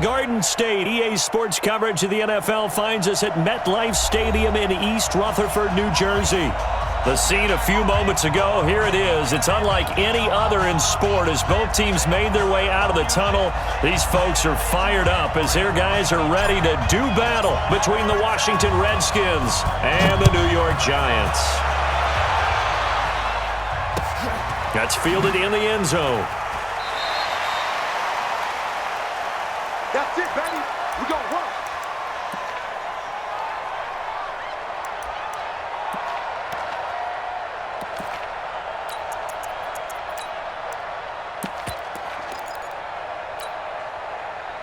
Garden State. EA Sports coverage of the NFL finds us at MetLife Stadium in East Rutherford, New Jersey. The scene a few moments ago, here it is. It's unlike any other in sport as both teams made their way out of the tunnel. These folks are fired up as their guys are ready to do battle between the Washington Redskins and the New York Giants. That's fielded in the end zone. That's it, baby. We gonna work.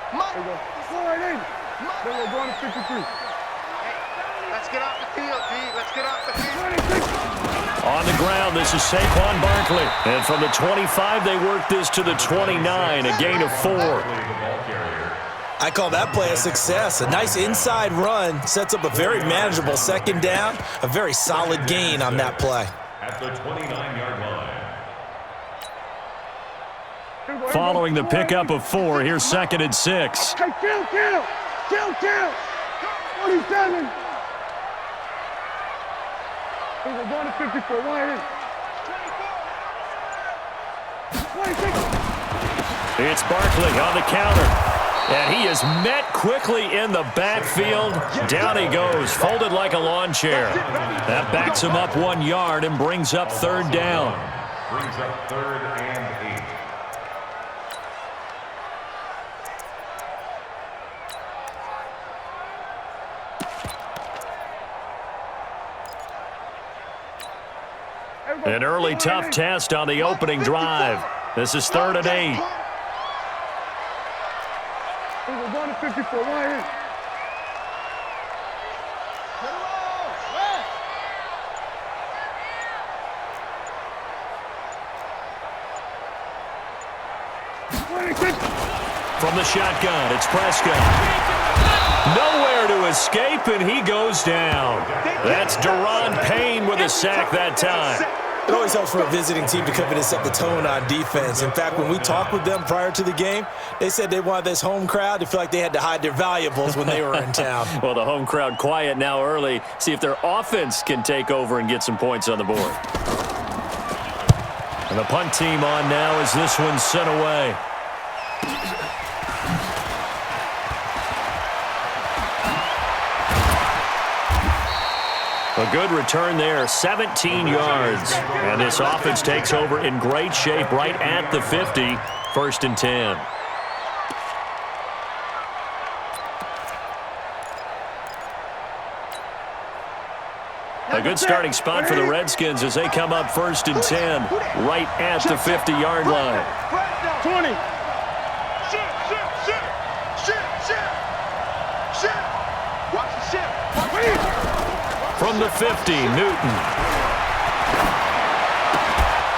There we go. Go right in. There we go. Going to 53. Hey, let's get off the field, D. Let's get off the field. On the ground, this is Saquon Barkley. And from the 25, they work this to the 29, a gain of 4. I call that play a success. A nice inside run sets up a very manageable second down, a very solid gain on that play. At the 29-yard line. Following the pickup of 4, here's 2nd and 6. Hey, kill. 27. We're going to 54. Wide in. 26. It's Barkley on the counter. And he is met quickly in the backfield. Down he goes, folded like a lawn chair. That backs him up 1 yard and brings up 3rd down. Brings up 3rd and 8. An early tough test on the opening drive. This is 3rd and 8. We're going to 54. Wide in. From the shotgun, it's Prescott. Nowhere to escape, and he goes down. That's Deron Payne with a sack that time. It always helps for a visiting team to come in and set the tone on defense. In fact, when we talked with them prior to the game, they said they wanted this home crowd to feel like they had to hide their valuables when they were in town. Well, the home crowd quiet now early. See if their offense can take over and get some points on the board. And the punt team on now as this one's sent away. A good return there, 17 yards. And this offense takes over in great shape right at the 50, 1st and 10. A good starting spot for the Redskins as they come up 1st and 10, right at the 50-yard line. 20. Watch the ship. From the 50, Newton.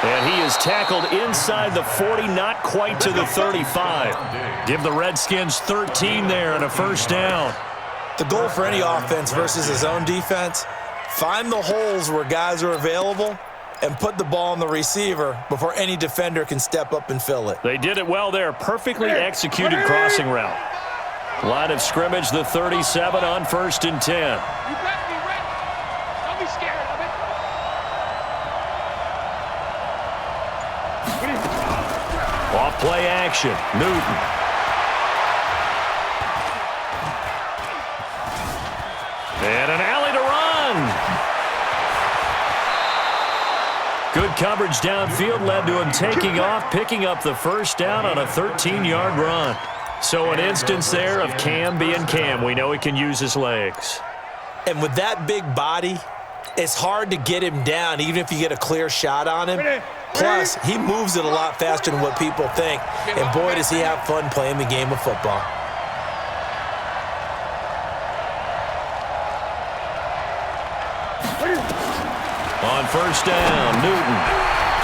And he is tackled inside the 40, not quite to the 35. Give the Redskins 13 there and a 1st down. The goal for any offense versus his own defense, find the holes where guys are available and put the ball on the receiver before any defender can step up and fill it. They did it well there. Perfectly executed crossing route. Line of scrimmage, the 37 on 1st and 10. Off-play action, Newton. And an alley to run. Good coverage downfield led to him taking off, picking up the 1st down on a 13-yard run. So an instance there of Cam being Cam. We know he can use his legs. And with that big body, it's hard to get him down, even if you get a clear shot on him. Plus, he moves it a lot faster than what people think. And boy, does he have fun playing the game of football. On 1st down, Newton.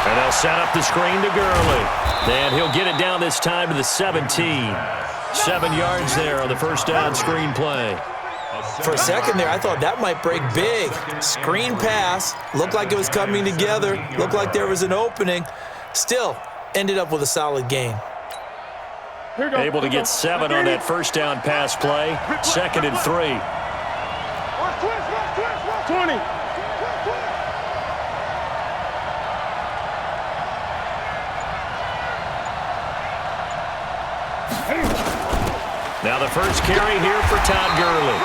And they'll set up the screen to Gurley. And he'll get it down this time to the 17. 7 yards there on the 1st down screen play. For a second there, I thought that might break big. Screen pass, looked like it was coming together, looked like there was an opening. Still, ended up with a solid gain. Able to get 7 on that first down pass play. 2nd and 3. 20. Now the first carry here for Todd Gurley.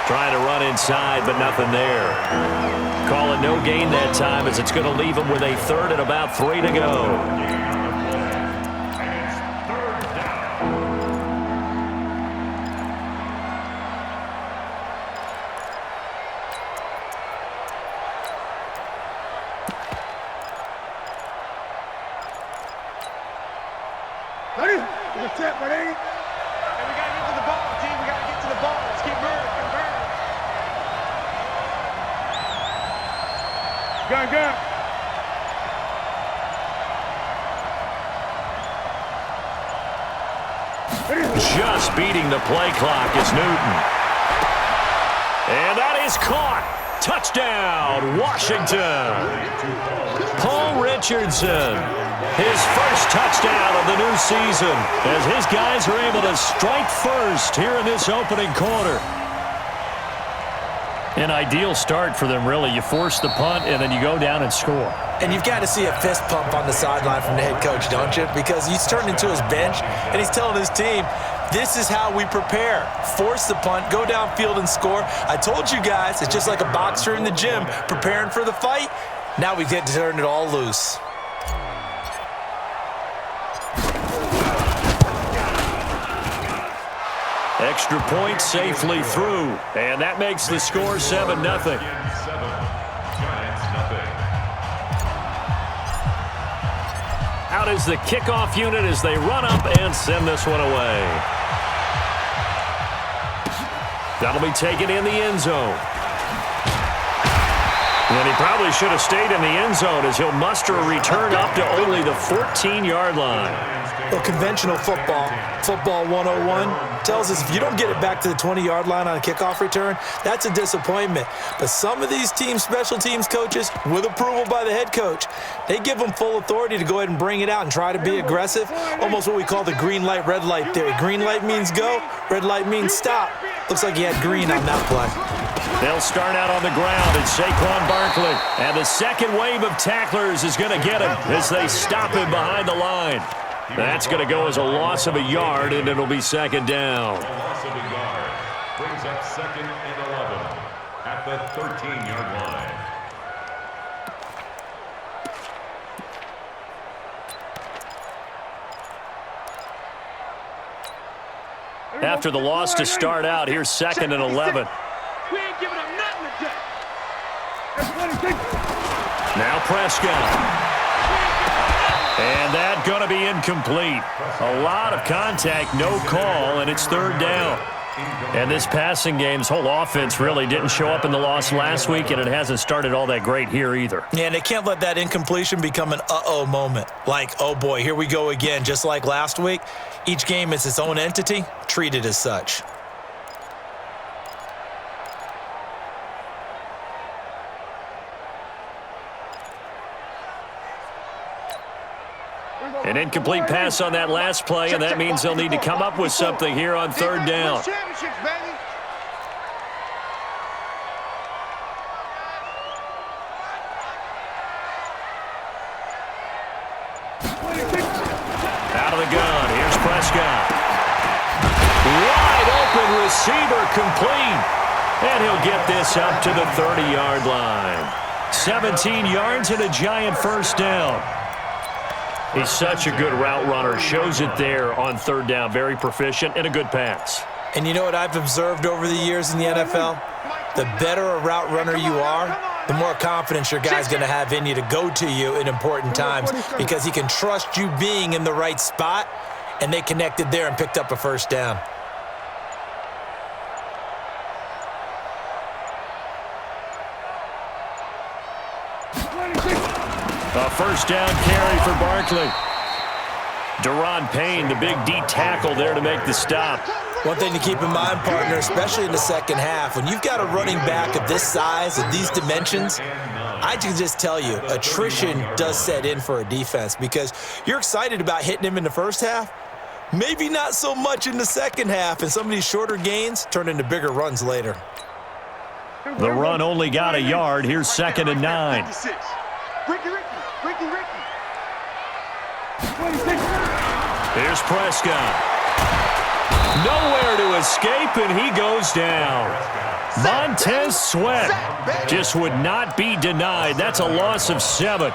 Trying to run inside, but nothing there. Call it no gain that time as it's going to leave him with a 3rd and about 3 to go. Gun. Just beating the play clock is Newton. And that is caught. Touchdown, Washington. Paul Richardson, his first touchdown of the new season as his guys are able to strike first here in this opening quarter. An ideal start for them, really. You force the punt, and then you go down and score. And you've got to see a fist pump on the sideline from the head coach, don't you? Because he's turned into his bench, and he's telling his team, this is how we prepare. Force the punt, go downfield and score. I told you guys, it's just like a boxer in the gym preparing for the fight. Now we get to turn it all loose. Extra point safely through, and that makes the score 7-0. Out is the kickoff unit as they run up and send this one away. That'll be taken in the end zone. And he probably should have stayed in the end zone as he'll muster a return up to only the 14-yard line. Well, conventional football 101, tells us if you don't get it back to the 20-yard line on a kickoff return, that's a disappointment. But some of these special teams coaches, with approval by the head coach, they give them full authority to go ahead and bring it out and try to be aggressive, almost what we call the green light, red light theory. Green light means go, red light means stop. Looks like he had green on that play. They'll start out on the ground, and Saquon Barkley. And the second wave of tacklers is going to get him as they stop him behind the line. That's going to go as a loss of a yard, and it'll be 2nd down. A loss of a yard brings up 2nd and 11 at the 13-yard line. After the loss to start out, here's 2nd and 11. We ain't giving up nothing today. Now Prescott. And that's going to be incomplete. A lot of contact, no call, and it's 3rd down. And this passing game's whole offense really didn't show up in the loss last week, and it hasn't started all that great here either. Yeah, and they can't let that incompletion become an uh-oh moment. Like, oh boy, here we go again, just like last week. Each game is its own entity, treated as such. An incomplete pass on that last play, and that means they'll need to come up with something here on 3rd down. Out of the gun, here's Prescott. Wide open receiver complete, and he'll get this up to the 30-yard line. 17 yards and a giant 1st down. He's such a good route runner. Shows it there on 3rd down. Very proficient and a good pass. And you know what I've observed over the years in the NFL? The better a route runner you are, the more confidence your guy's going to have in you to go to you in important times because he can trust you being in the right spot, and they connected there and picked up a 1st down. A 1st down carry for Barkley. Deron Payne, the big D tackle there to make the stop. One thing to keep in mind, partner, especially in the second half, when you've got a running back of this size, of these dimensions, I can just tell you, attrition does set in for a defense because you're excited about hitting him in the first half, Maybe not so much in the second half, and some of these shorter gains turn into bigger runs later. The run only got a yard. Here's 2nd and 9. Here's Prescott. Nowhere to escape, and he goes down. Montez Sweat just would not be denied. That's a loss of 7.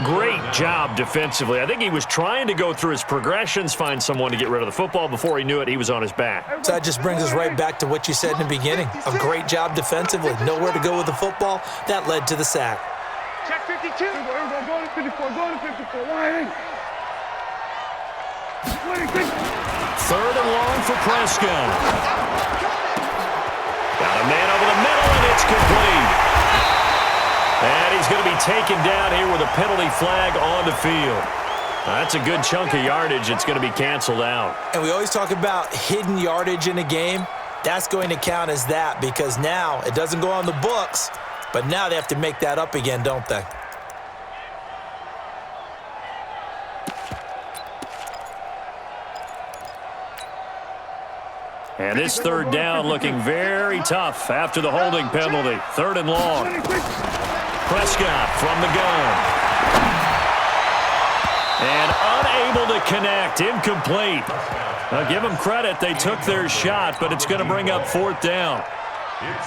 Great job defensively. I think he was trying to go through his progressions, find someone to get rid of the football. Before he knew it, he was on his back. So that just brings us right back to what you said in the beginning. A great job defensively. Nowhere to go with the football. That led to the sack. Check 52. Go to 54, go to 54, line in. 3rd and long for Prescott. Got a man over the middle, and it's complete. And he's going to be taken down here with a penalty flag on the field. That's a good chunk of yardage. It's going to be canceled out. And we always talk about hidden yardage in a game. That's going to count as that because now it doesn't go on the books, but now they have to make that up again, don't they? And this 3rd down looking very tough after the holding penalty. 3rd and long. Prescott from the gun. And unable to connect. Incomplete. Now give them credit. They took their shot, but it's going to bring up 4th down.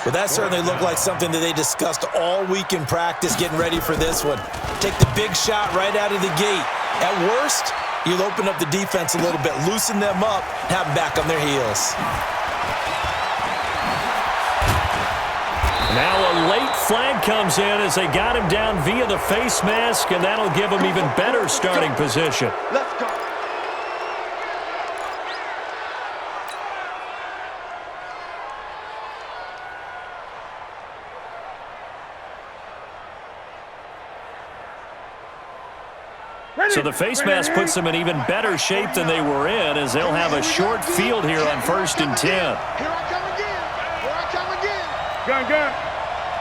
Well, that certainly looked like something that they discussed all week in practice getting ready for this one. Take the big shot right out of the gate. At worst, you'll open up the defense a little bit, loosen them up, have them back on their heels. Now a late flag comes in as they got him down via the face mask, and that'll give him even better starting position. Let's go. So the face mask puts them in even better shape than they were in as they'll have a short field here on 1st and 10. Here I come again. Here I come again. Gun.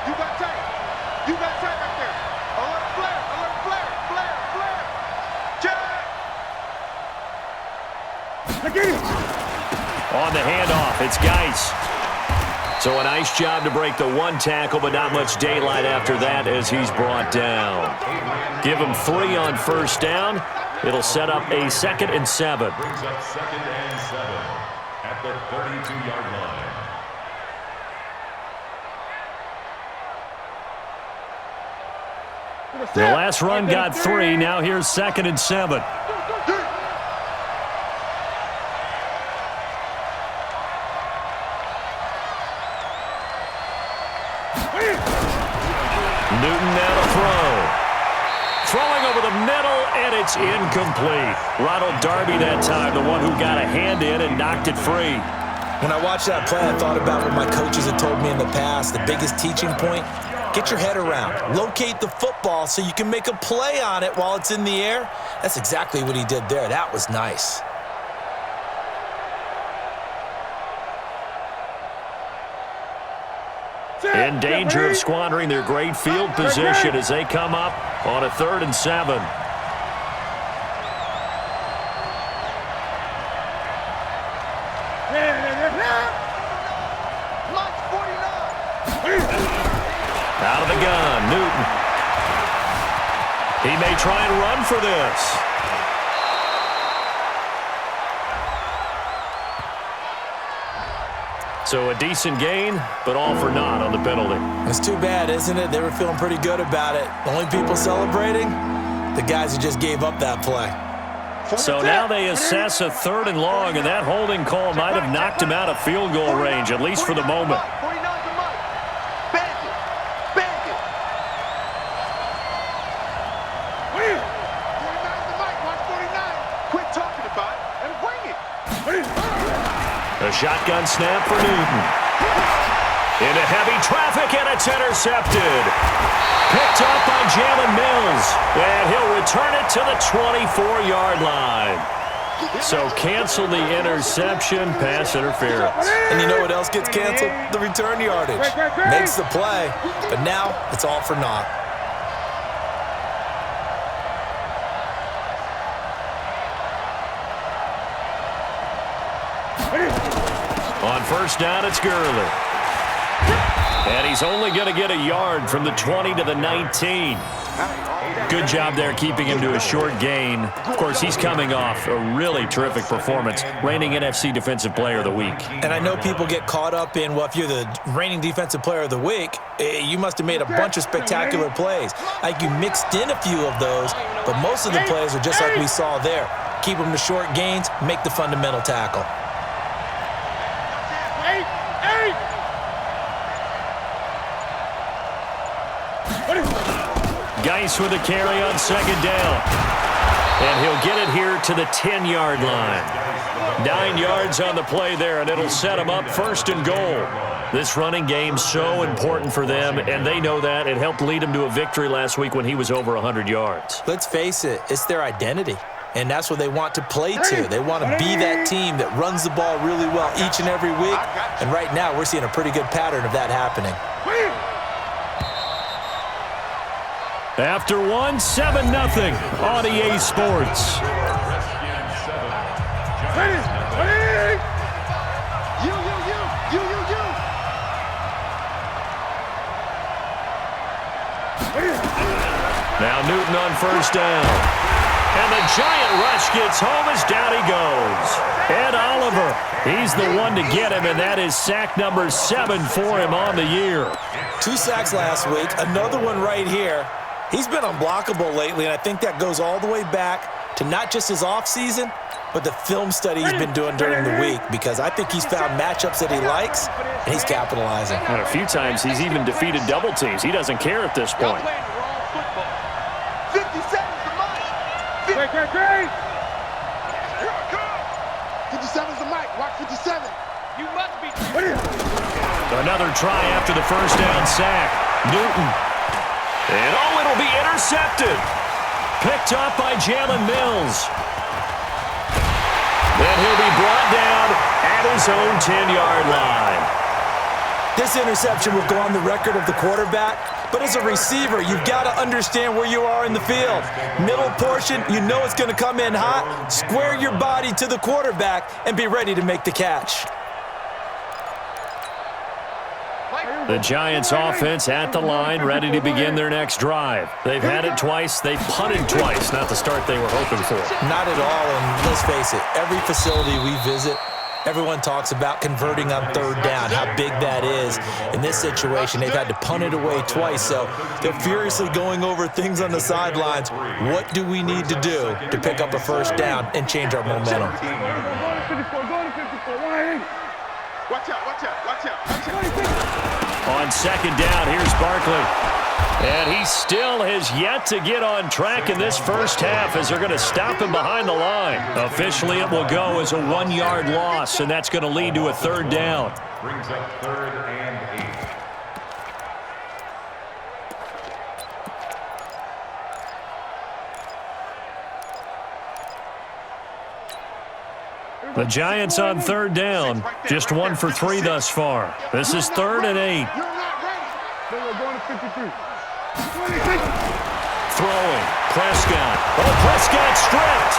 You got tight. You got tight right there. Alert flare. Alert flare. Flare. Check. Look at him. On the handoff, it's Geis. So a nice job to break the 1 tackle, but not much daylight after that as he's brought down. Give him 3 on 1st down. It'll set up a 2nd and 7. Brings up 2nd and 7 at the 32-yard line. The last run got 3. Now here's 2nd and 7. Newton now to throw. Throwing over the middle, and it's incomplete. Ronald Darby that time, the one who got a hand in and knocked it free. When I watched that play, I thought about what my coaches had told me in the past. The biggest teaching point, get your head around. Locate the football so you can make a play on it while it's in the air. That's exactly what he did there. That was nice. In danger of squandering their great field position as they come up on a 3rd and 7. Out of the gun, Newton. He may try and run for this. So a decent gain, but all for naught on the penalty. It's too bad, isn't it? They were feeling pretty good about it. The only people celebrating, the guys who just gave up that play. So now they assess a 3rd and long, and that holding call might have knocked him out of field goal range, at least for the moment. 49 to Mike. Bandit. 49 to Mike. Watch 49. Quit talking about it and bring it. A shotgun snap for Newton. Into heavy traffic, and it's intercepted. Picked up by Jalen Mills, and he'll return it to the 24-yard line. So cancel the interception, pass interference. And you know what else gets canceled? The return yardage. Makes the play, but now it's all for naught. On first down, it's Gurley. And he's only going to get a yard from the 20 to the 19. Good job there keeping him to a short gain. Of course, he's coming off a really terrific performance, reigning NFC Defensive Player of the Week. And I know people get caught up in, well, if you're the reigning Defensive Player of the Week, you must have made a bunch of spectacular plays. Like you mixed in a few of those, but most of the plays are just like we saw there. Keep them to short gains, make the fundamental tackle. Geis with a carry on second down. And he'll get it here to the 10-yard line. 9 yards on the play there, and it'll set him up first and goal. This running game's so important for them, and they know that. It helped lead them to a victory last week when he was over 100 yards. Let's face it, it's their identity, and that's what they want to play to. They want to be that team that runs the ball really well each and every week, and right now we're seeing a pretty good pattern of that happening. After 1, 7-0 on EA Sports. Now Newton on first down. And the giant rush gets home as down he goes. Ed Oliver, he's the one to get him, and that is sack number 7 for him on the year. 2 sacks last week, another one right here. He's been unblockable lately, and I think that goes all the way back to not just his offseason, but the film study he's been doing during the week, because I think he's found matchups that he likes, and he's capitalizing. And a few times he's even defeated double teams. He doesn't care at this point. 50 seconds to Mike. 57's the mic. Watch 57. You must be. Another try after the first down sack. Newton. And it'll be intercepted. Picked up by Jalen Mills. Then he'll be brought down at his own 10-yard line. This interception will go on the record of the quarterback, but as a receiver, you've got to understand where you are in the field. Middle portion, you know it's going to come in hot. Square your body to the quarterback and be ready to make the catch. The Giants offense at the line, ready to begin their next drive. They've had it twice. They've punted twice. Not the start they were hoping for. Not at all, and let's face it, every facility we visit, everyone talks about converting on third down, how big that is. In this situation, they've had to punt it away twice, so they're furiously going over things on the sidelines. What do we need to do to pick up a first down and change our momentum? Watch out, watch out, watch out, watch out. On second down, here's Barkley. And he still has yet to get on track in this first half as they're going to stop him behind the line. Officially, it will go as a 1-yard loss, and that's going to lead to a third down. Brings up 3rd and 8. The Giants on third down, just 1 for 3 thus far. This is 3rd and 8. Throwing, Prescott. Oh, Prescott stripped.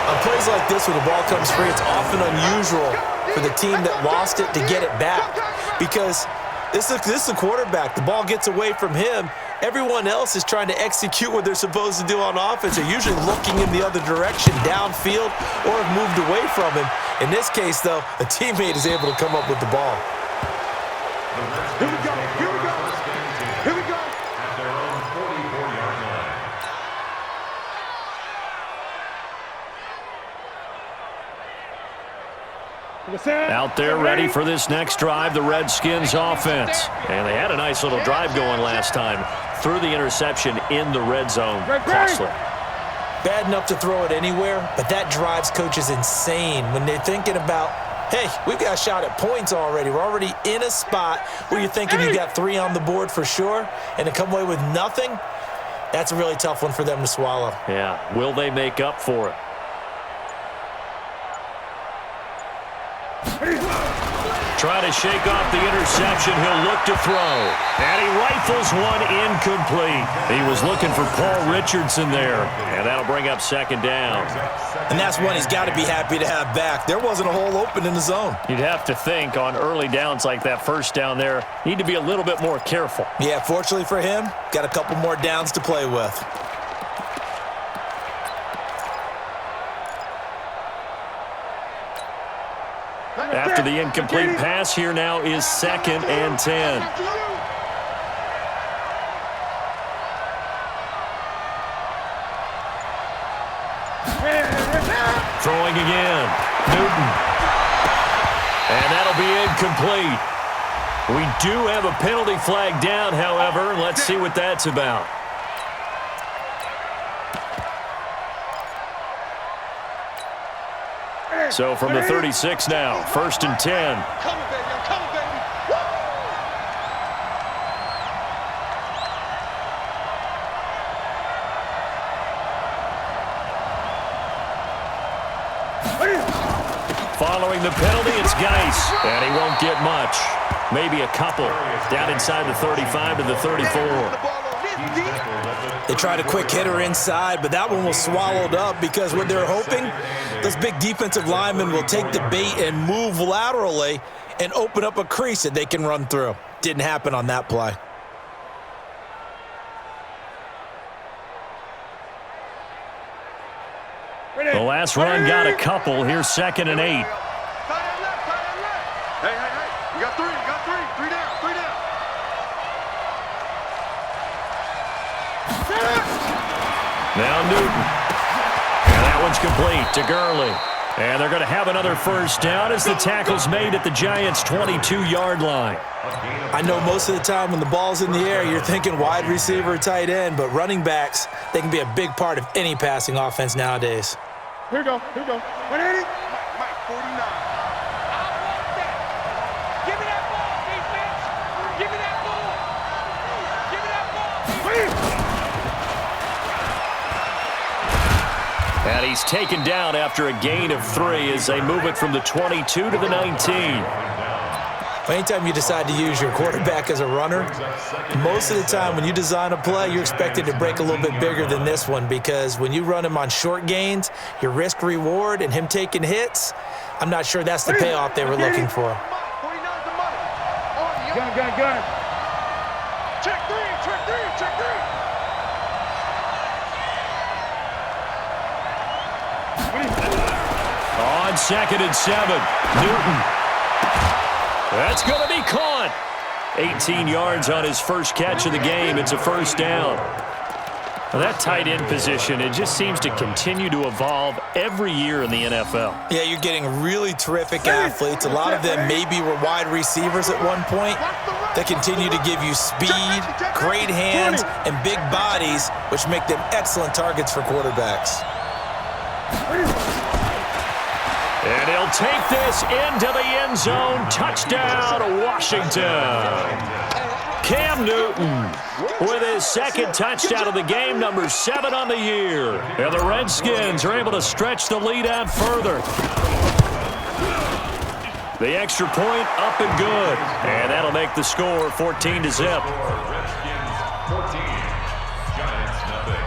On plays like this, when the ball comes free, it's often unusual for the team that lost it to get it back, because this is a quarterback. The ball gets away from him. Everyone else is trying to execute what they're supposed to do on offense. They're usually looking in the other direction, downfield, or have moved away from him. In this case, though, a teammate is able to come up with the ball. Here we go, here we go, here we go. At their own 44-yard line. Out there ready for this next drive, the Redskins offense. And they had a nice little drive going last time. Threw the interception in the red zone. Costly. Bad enough to throw it anywhere, but that drives coaches insane when they're thinking about, hey, we've got a shot at points already. We're already in a spot where you're thinking you got 3 on the board for sure, and to come away with nothing, that's a really tough one for them to swallow. Yeah, will they make up for it? Trying to shake off the interception. He'll look to throw. And he rifles one incomplete. He was looking for Paul Richardson there. And that'll bring up second down. And that's one he's got to be happy to have back. There wasn't a hole open in the zone. You'd have to think on early downs like that first down there, need to be a little bit more careful. Yeah, fortunately for him, got a couple more downs to play with. After the incomplete pass, here now is 2nd and 10. Throwing again. Newton. And that'll be incomplete. We do have a penalty flag down, however. Let's see what that's about. So from the 36 now, 1st and 10. Coming, baby. I'm coming, baby. Following the penalty, it's Geis. And he won't get much. Maybe a couple. Down inside the 35 to the 34. They tried a quick hitter inside, but that one was swallowed up because what they're hoping, those big defensive linemen will take the bait and move laterally and open up a crease that they can run through. Didn't happen on that play. The last run got a couple. Here's 2nd and 8. Tight end left. Hey. You got three. Three down. Now Newton. And that one's complete to Gurley. And they're going to have another first down as the tackle's made at the Giants' 22-yard line. I know most of the time when the ball's in the air, you're thinking wide receiver, tight end, but running backs, they can be a big part of any passing offense nowadays. Here we go. 180. Mike, 49. I want that. Give me that ball, defense. Give me that ball. Give me that ball. And he's taken down after a gain of 3 as they move it from the 22 to the 19. Anytime you decide to use your quarterback as a runner, most of the time when you design a play, you're expected to break a little bit bigger than this one because when you run him on short gains, your risk-reward and him taking hits, I'm not sure that's the payoff they were looking for. 49's the money. Gun. Check three. On 2nd and 7, Newton. That's going to be caught. 18 yards on his first catch of the game. It's a first down. Well, that tight end position, it just seems to continue to evolve every year in the NFL. Yeah, you're getting really terrific athletes. A lot of them maybe were wide receivers at one point. They continue to give you speed, great hands, and big bodies, which make them excellent targets for quarterbacks. And he'll take this into the end zone. Touchdown, Washington. Cam Newton with his 2nd touchdown of the game, number 7 on the year. And the Redskins are able to stretch the lead out further. The extra point up and good. And that'll make the score 14-0. Redskins 14, Giants nothing.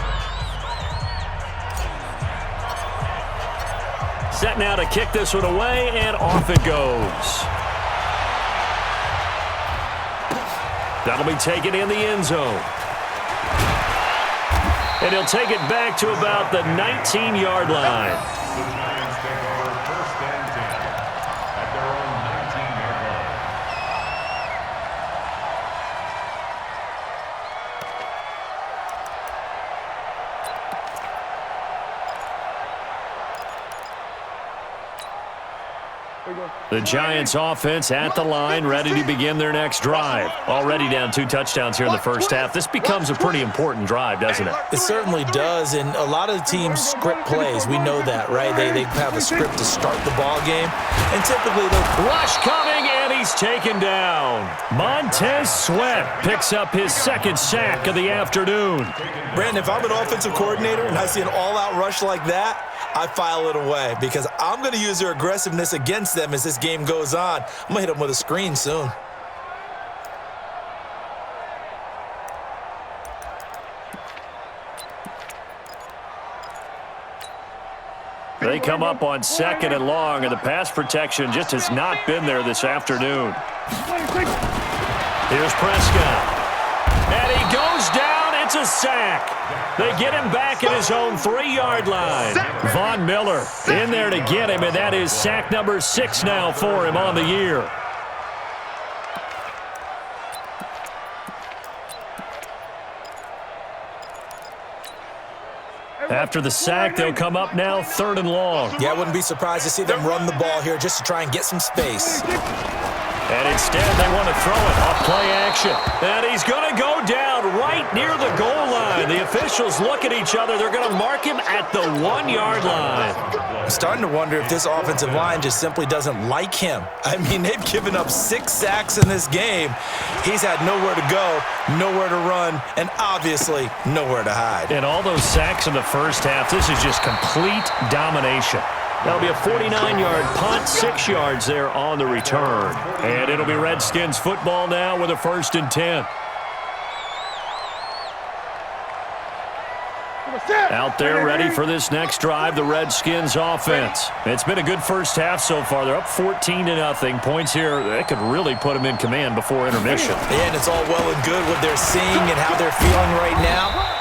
Set now to kick this one away, and off it goes. That'll be taken in the end zone. And he'll take it back to about the 19-yard line. The Giants take over 1st and 10 at their own 19-yard line. The Giants offense at the line, ready to begin their next drive. Already down 2 touchdowns here in the first half. This becomes a pretty important drive, doesn't it? It certainly does, and a lot of the teams script plays. We know that, right? They have a script to start the ball game, and typically they'll rush coming, and he's taken down. Montez Sweat picks up his 2nd sack of the afternoon. Brandon, if I'm an offensive coordinator and I see an all-out rush like that, I file it away because I'm going to use their aggressiveness against them as this game goes on. I'm going to hit them with a screen soon. They come up on 2nd and long, and the pass protection just has not been there this afternoon. Here's Prescott. And he goes down. It's a sack. They get him back at his own 3-yard line. Von Miller in there to get him, and that is sack number 6 now for him on the year. After the sack, they'll come up now 3rd and long. Yeah, I wouldn't be surprised to see them run the ball here just to try and get some space. And instead, they want to throw it off play action. And he's going to go down right near the goal line. The officials look at each other. They're going to mark him at the 1-yard line. I'm starting to wonder if this offensive line just simply doesn't like him. I mean, they've given up 6 sacks in this game. He's had nowhere to go, nowhere to run, and obviously nowhere to hide. And all those sacks in the first half, this is just complete domination. That'll be a 49-yard punt, 6 yards there on the return. And it'll be Redskins football now with a 1st and 10. Out there ready for this next drive, the Redskins offense. It's been a good first half so far. They're up 14-0. Points here, that could really put them in command before intermission. And it's all well and good what they're seeing and how they're feeling right now.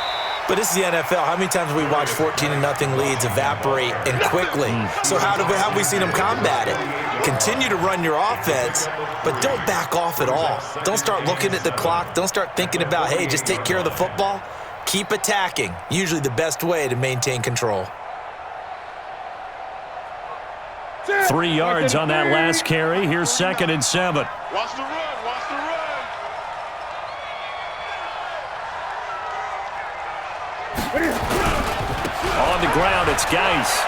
But this is the NFL. How many times have we watched 14-0 leads evaporate and quickly? So how have we seen them combat it? Continue to run your offense, but don't back off at all. Don't start looking at the clock. Don't start thinking about, hey, just take care of the football. Keep attacking. Usually the best way to maintain control. 3 yards on that last carry. Here's 2nd and 7. Watch the run. Watch the run. On the ground, it's Geis.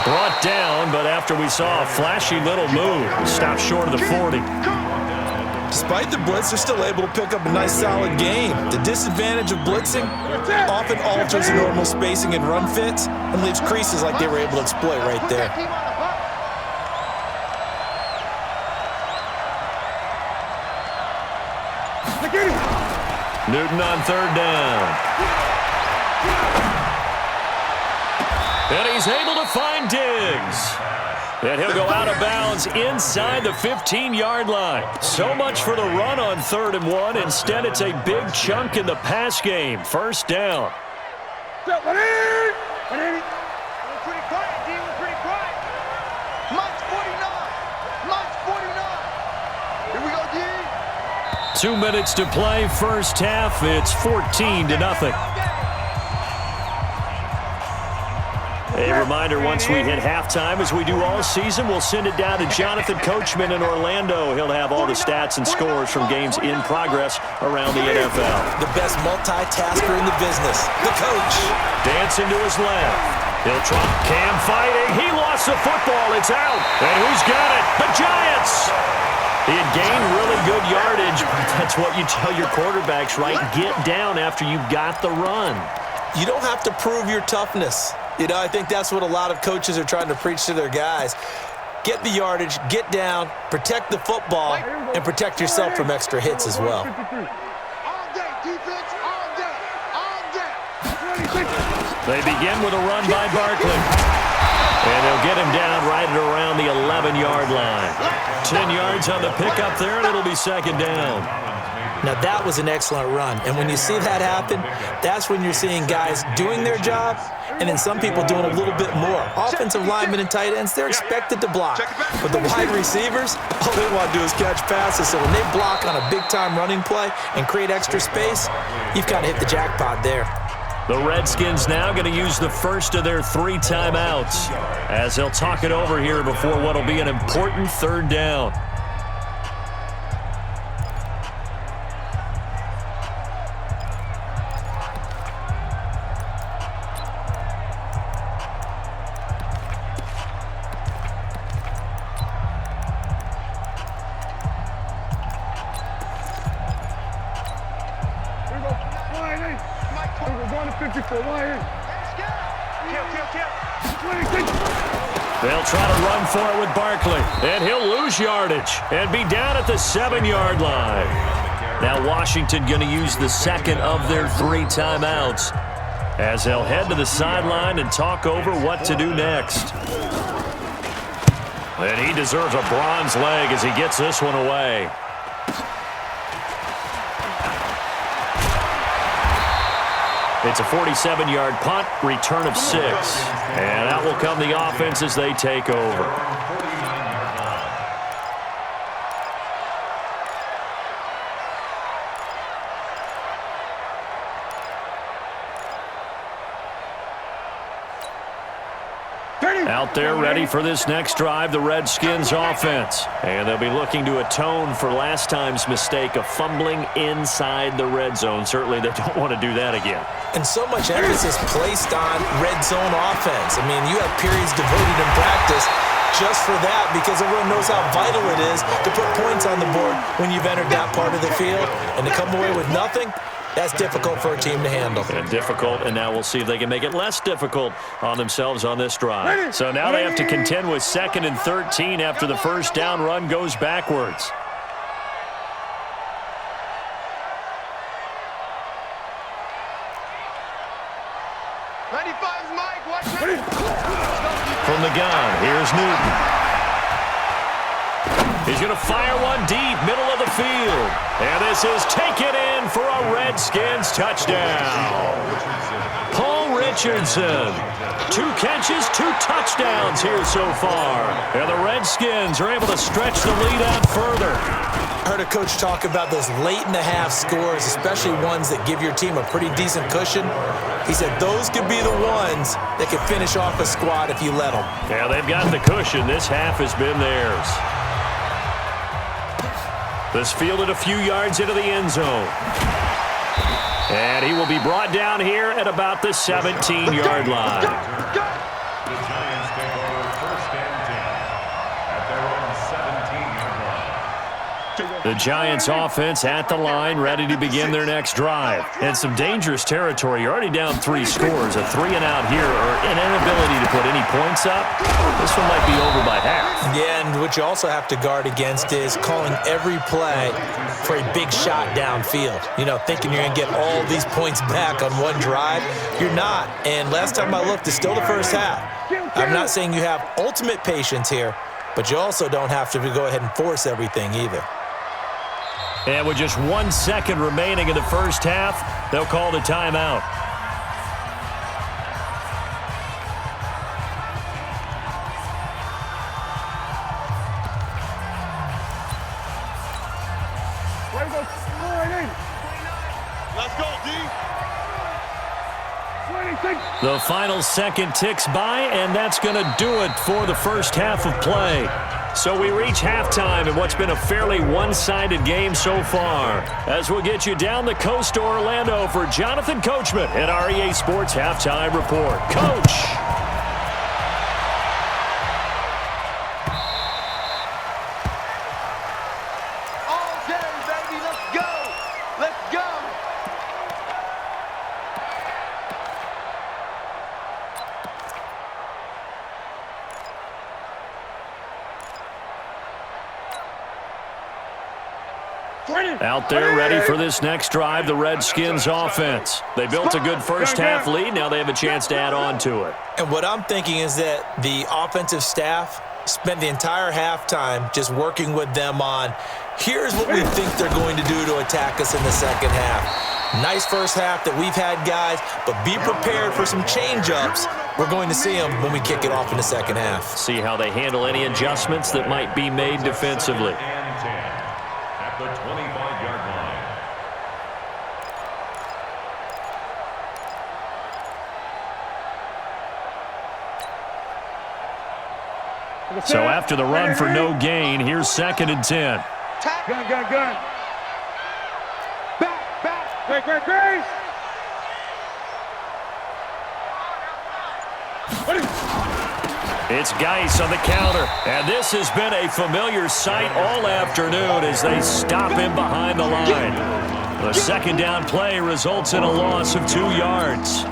Brought down, but after we saw a flashy little move, stopped short of the 40. Despite the blitz, they're still able to pick up a nice solid gain. The disadvantage of blitzing often alters the normal spacing and run fits and leaves creases like they were able to exploit right there. Newton on 3rd down. And he's able to find Diggs. And he'll go out of bounds inside the 15-yard line. So much for the run on 3rd and 1. Instead, it's a big chunk in the pass game. 1st down. We're pretty quiet, D. We're pretty quiet. Mike's 49. Mike's 49. Here we go, D. 2 minutes to play. First half, it's 14-0. A reminder, once we hit halftime, as we do all season, we'll send it down to Jonathan Coachman in Orlando. He'll have all the stats and scores from games in progress around the NFL. The best multitasker in the business, the coach. Dancing to his left. He'll try. Cam fighting. He lost the football. It's out. And who's got it? The Giants. He had gained really good yardage, but that's what you tell your quarterbacks, right? Get down after you've got the run. You don't have to prove your toughness. You know, I think that's what a lot of coaches are trying to preach to their guys. Get the yardage, get down, protect the football, and protect yourself from extra hits as well. All day, defense, all day, all day. They begin with a run by Barkley. And they'll get him down right at around the 11-yard line. 10 yards on the pickup there, and it'll be 2nd down. Now, that was an excellent run. And when you see that happen, that's when you're seeing guys doing their job and then some people doing a little bit more. Offensive linemen and tight ends, they're expected to block. But the wide receivers, all they want to do is catch passes. So when they block on a big-time running play and create extra space, you've kind of hit the jackpot there. The Redskins now going to use the first of their 3 timeouts as they'll talk it over here before what will be an important 3rd down. We're going to 54. Why in? They'll try to run for it with Barkley, and he'll lose yardage and be down at the 7-yard line. Now Washington going to use the second of their 3 timeouts as they'll head to the sideline and talk over what to do next. And he deserves a bronze leg as he gets this one away. It's a 47-yard punt, return of 6. And out will come the offense as they take over. Out there ready for this next drive, the Redskins offense. And they'll be looking to atone for last time's mistake of fumbling inside the red zone. Certainly they don't want to do that again. And so much emphasis placed on red zone offense. I mean, you have periods devoted in practice just for that because everyone knows how vital it is to put points on the board when you've entered that part of the field. And to come away with nothing, that's difficult for a team to handle. And difficult, and now we'll see if they can make it less difficult on themselves on this drive. So now they have to contend with 2nd and 13 after the first down run goes backwards. From the gun, here's Newton. He's going to fire one deep, middle of the field. And this is taken in for a Redskins touchdown. Paul Richardson. 2 catches, 2 touchdowns here so far. And the Redskins are able to stretch the lead out further. I heard a coach talk about those late-in-the-half scores, especially ones that give your team a pretty decent cushion. He said those could be the ones that could finish off a squad if you let them. Yeah, they've got the cushion. This half has been theirs. This fielded a few yards into the end zone. And he will be brought down here at about the 17-yard line. The Giants take over 1st and 10 at their own 17-yard line. The Giants offense at the line, ready to begin their next drive. And some dangerous territory. You're already down 3 scores. A 3-and-out here, or an inability to put any points up. This one might be over by half. Yeah, and what you also have to guard against is calling every play for a big shot downfield. You know, thinking you're going to get all these points back on one drive. You're not. And last time I looked, it's still the first half. I'm not saying you have ultimate patience here, but you also don't have to go ahead and force everything either. And with just 1 second remaining in the first half, they'll call the timeout. Let's go, D. The final second ticks by, and that's going to do it for the first half of play. So we reach halftime in what's been a fairly one-sided game so far. As we'll get you down the coast to Orlando for Jonathan Coachman at REA Sports Halftime Report. Coach. All day, baby. Let's go. Let's go. Out there ready for this next drive, the Redskins offense. They built a good first half lead. Now they have a chance to add on to it. And what I'm thinking is that the offensive staff spent the entire halftime just working with them on, here's what we think they're going to do to attack us in the second half. Nice first half that we've had, guys, but be prepared for some change-ups. We're going to see them when we kick it off in the second half. See how they handle any adjustments that might be made defensively. At the 25-yard line. So after the run for no gain, here's 2nd and 10. Gun. Back. Grace. It's Geis on the counter, and this has been a familiar sight all afternoon as they stop him behind the line. The second down play results in a loss of 2 yards.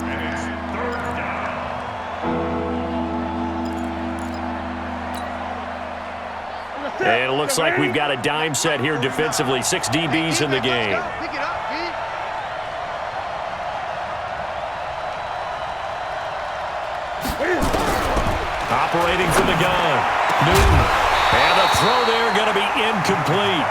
And it looks like we've got a dime set here defensively. 6 DBs in the game. Pick it up, D. Operating from the gun. Newton. And the throw there going to be incomplete.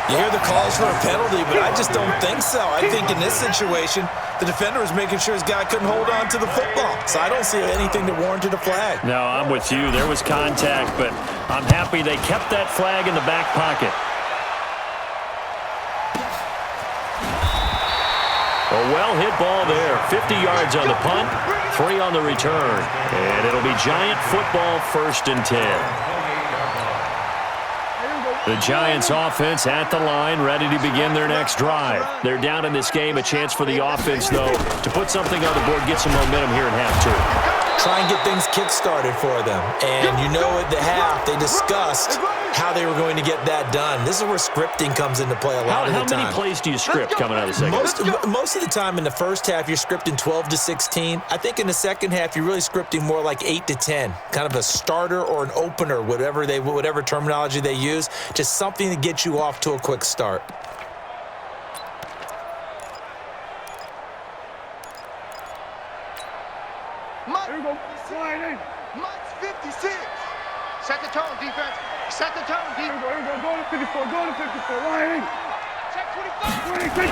You hear the calls for a penalty, but I just don't think so. I think in this situation, the defender was making sure his guy couldn't hold on to the football. So I don't see anything that warranted a flag. No, I'm with you. There was contact, but I'm happy they kept that flag in the back pocket. A well-hit ball there. 50 yards on the punt, 3 on the return. And it'll be Giant football, 1st and 10. The Giants offense at the line, ready to begin their next drive. They're down in this game. A chance for the offense, though, to put something on the board, get some momentum here in half 2. Try and get things kick-started for them. And you know at the half, they discussed how they were going to get that done. This is where scripting comes into play a lot of the time. How many plays do you script coming out of the second? Most of the time in the first half, you're scripting 12 to 16. I think in the second half, you're really scripting more like 8 to 10. Kind of a starter or an opener, whatever terminology they use. Just something to get you off to a quick start. Here we go. Slide in. Mike's 56. Set the tone, defense. Set the tone, Here defense. we go. Go to 54. Go to 54. Line in. Check 25. 26.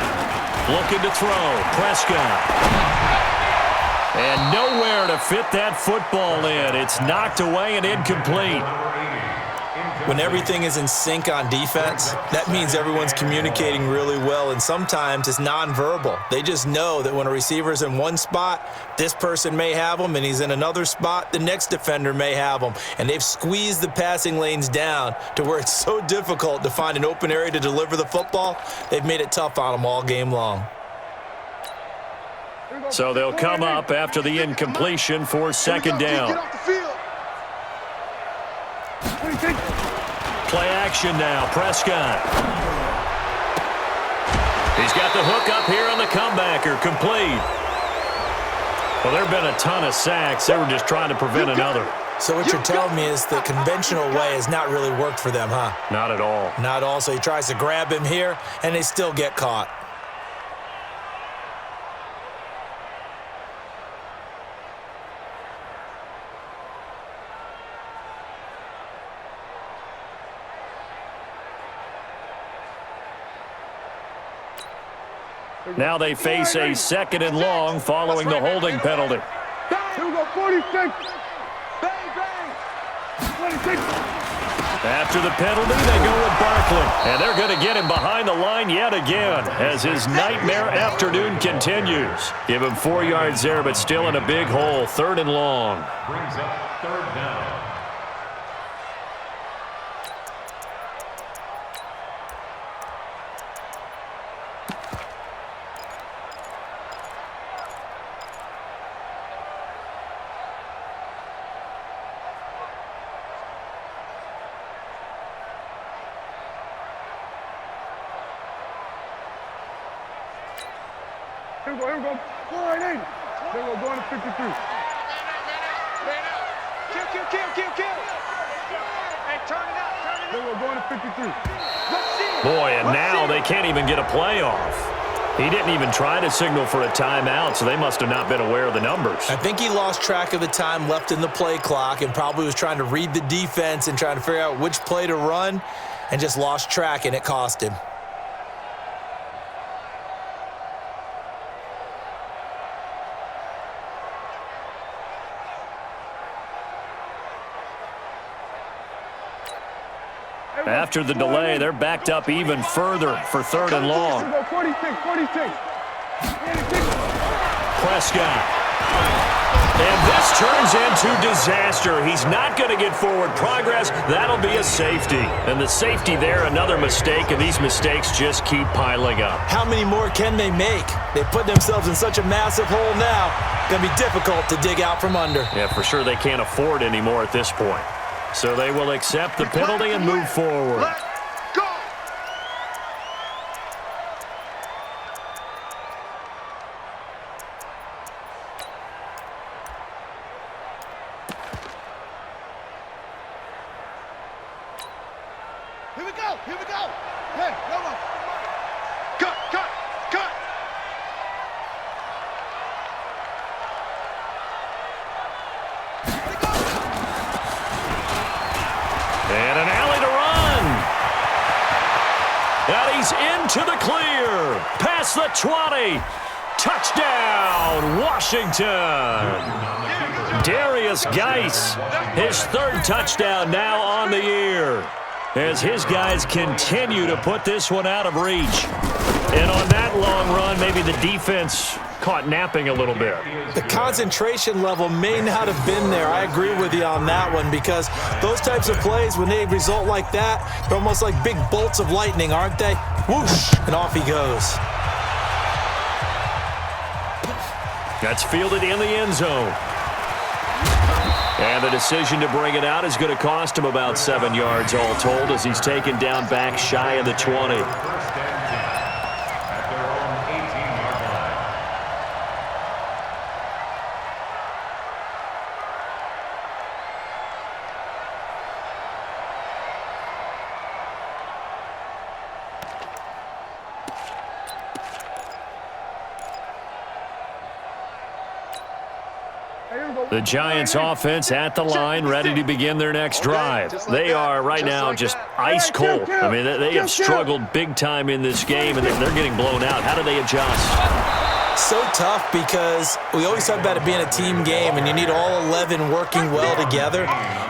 Looking to throw. Prescott. And nowhere to fit that football in. It's knocked away and incomplete. When everything is in sync on defense, that means everyone's communicating really well, and sometimes it's nonverbal. They just know that when a receiver's in one spot, this person may have him, and he's in another spot, the next defender may have him. And they've squeezed the passing lanes down to where it's so difficult to find an open area to deliver the football. They've made it tough on them all game long. So they'll come up after the incompletion for 2nd down. Get off the field. 26. Play action now. Prescott. He's got the hook up here on the comebacker. Complete. Well, there have been a ton of sacks. They were just trying to prevent another. So what you're telling me is the conventional way has not really worked for them, huh? Not at all. Not all. So he tries to grab him here, and they still get caught. Now they face a 2nd and long following the holding penalty. Here we go. 46. Bang, bang. 26. After the penalty, they go with Barkley. And they're going to get him behind the line yet again as his nightmare afternoon continues. Give him 4 yards there, but still in a big hole. 3rd and long. Brings up 3rd down. Here we go. Line in. Here we go. Going to 53. Man out. Kill. Hey, turn it up. Here we go. Going to 53. Boy, and now they can't even get a play off. He didn't even try to signal for a timeout, so they must have not been aware of the numbers. I think he lost track of the time left in the play clock and probably was trying to read the defense and trying to figure out which play to run and just lost track, and it cost him. After the delay, they're backed up even further for 3rd and long. Here we go. 46. Prescott. And this turns into disaster. He's not going to get forward progress. That'll be a safety. And the safety there, another mistake, and these mistakes just keep piling up. How many more can they make? They put themselves in such a massive hole now. Going to be difficult to dig out from under. Yeah, for sure they can't afford any more at this point. So they will accept the penalty and move forward. Let's go. Here we go. Here we go. Hey, come on. Cut, cut, cut. And an alley to run. And he's into the clear. Past the 20. Touchdown, Washington. Darius Geis, his third touchdown now on the year, as his guys continue to put this one out of reach. And on that long run, maybe the defense caught napping a little bit. The concentration level may not have been there. I agree with you on that one, because those types of plays, when they result like that, they're almost like big bolts of lightning, aren't they? Whoosh, and off he goes. That's fielded in the end zone. And the decision to bring it out is going to cost him about 7 yards all told, as he's taken down back shy of the 20. First and 10 at their own 18-yard line. The Giants offense at the line, ready to begin their next drive. They are right now just ice cold. I mean, they have struggled big time in this game, and they're getting blown out. How do they adjust? So tough, because we always talk about it being a team game and you need all 11 working well together.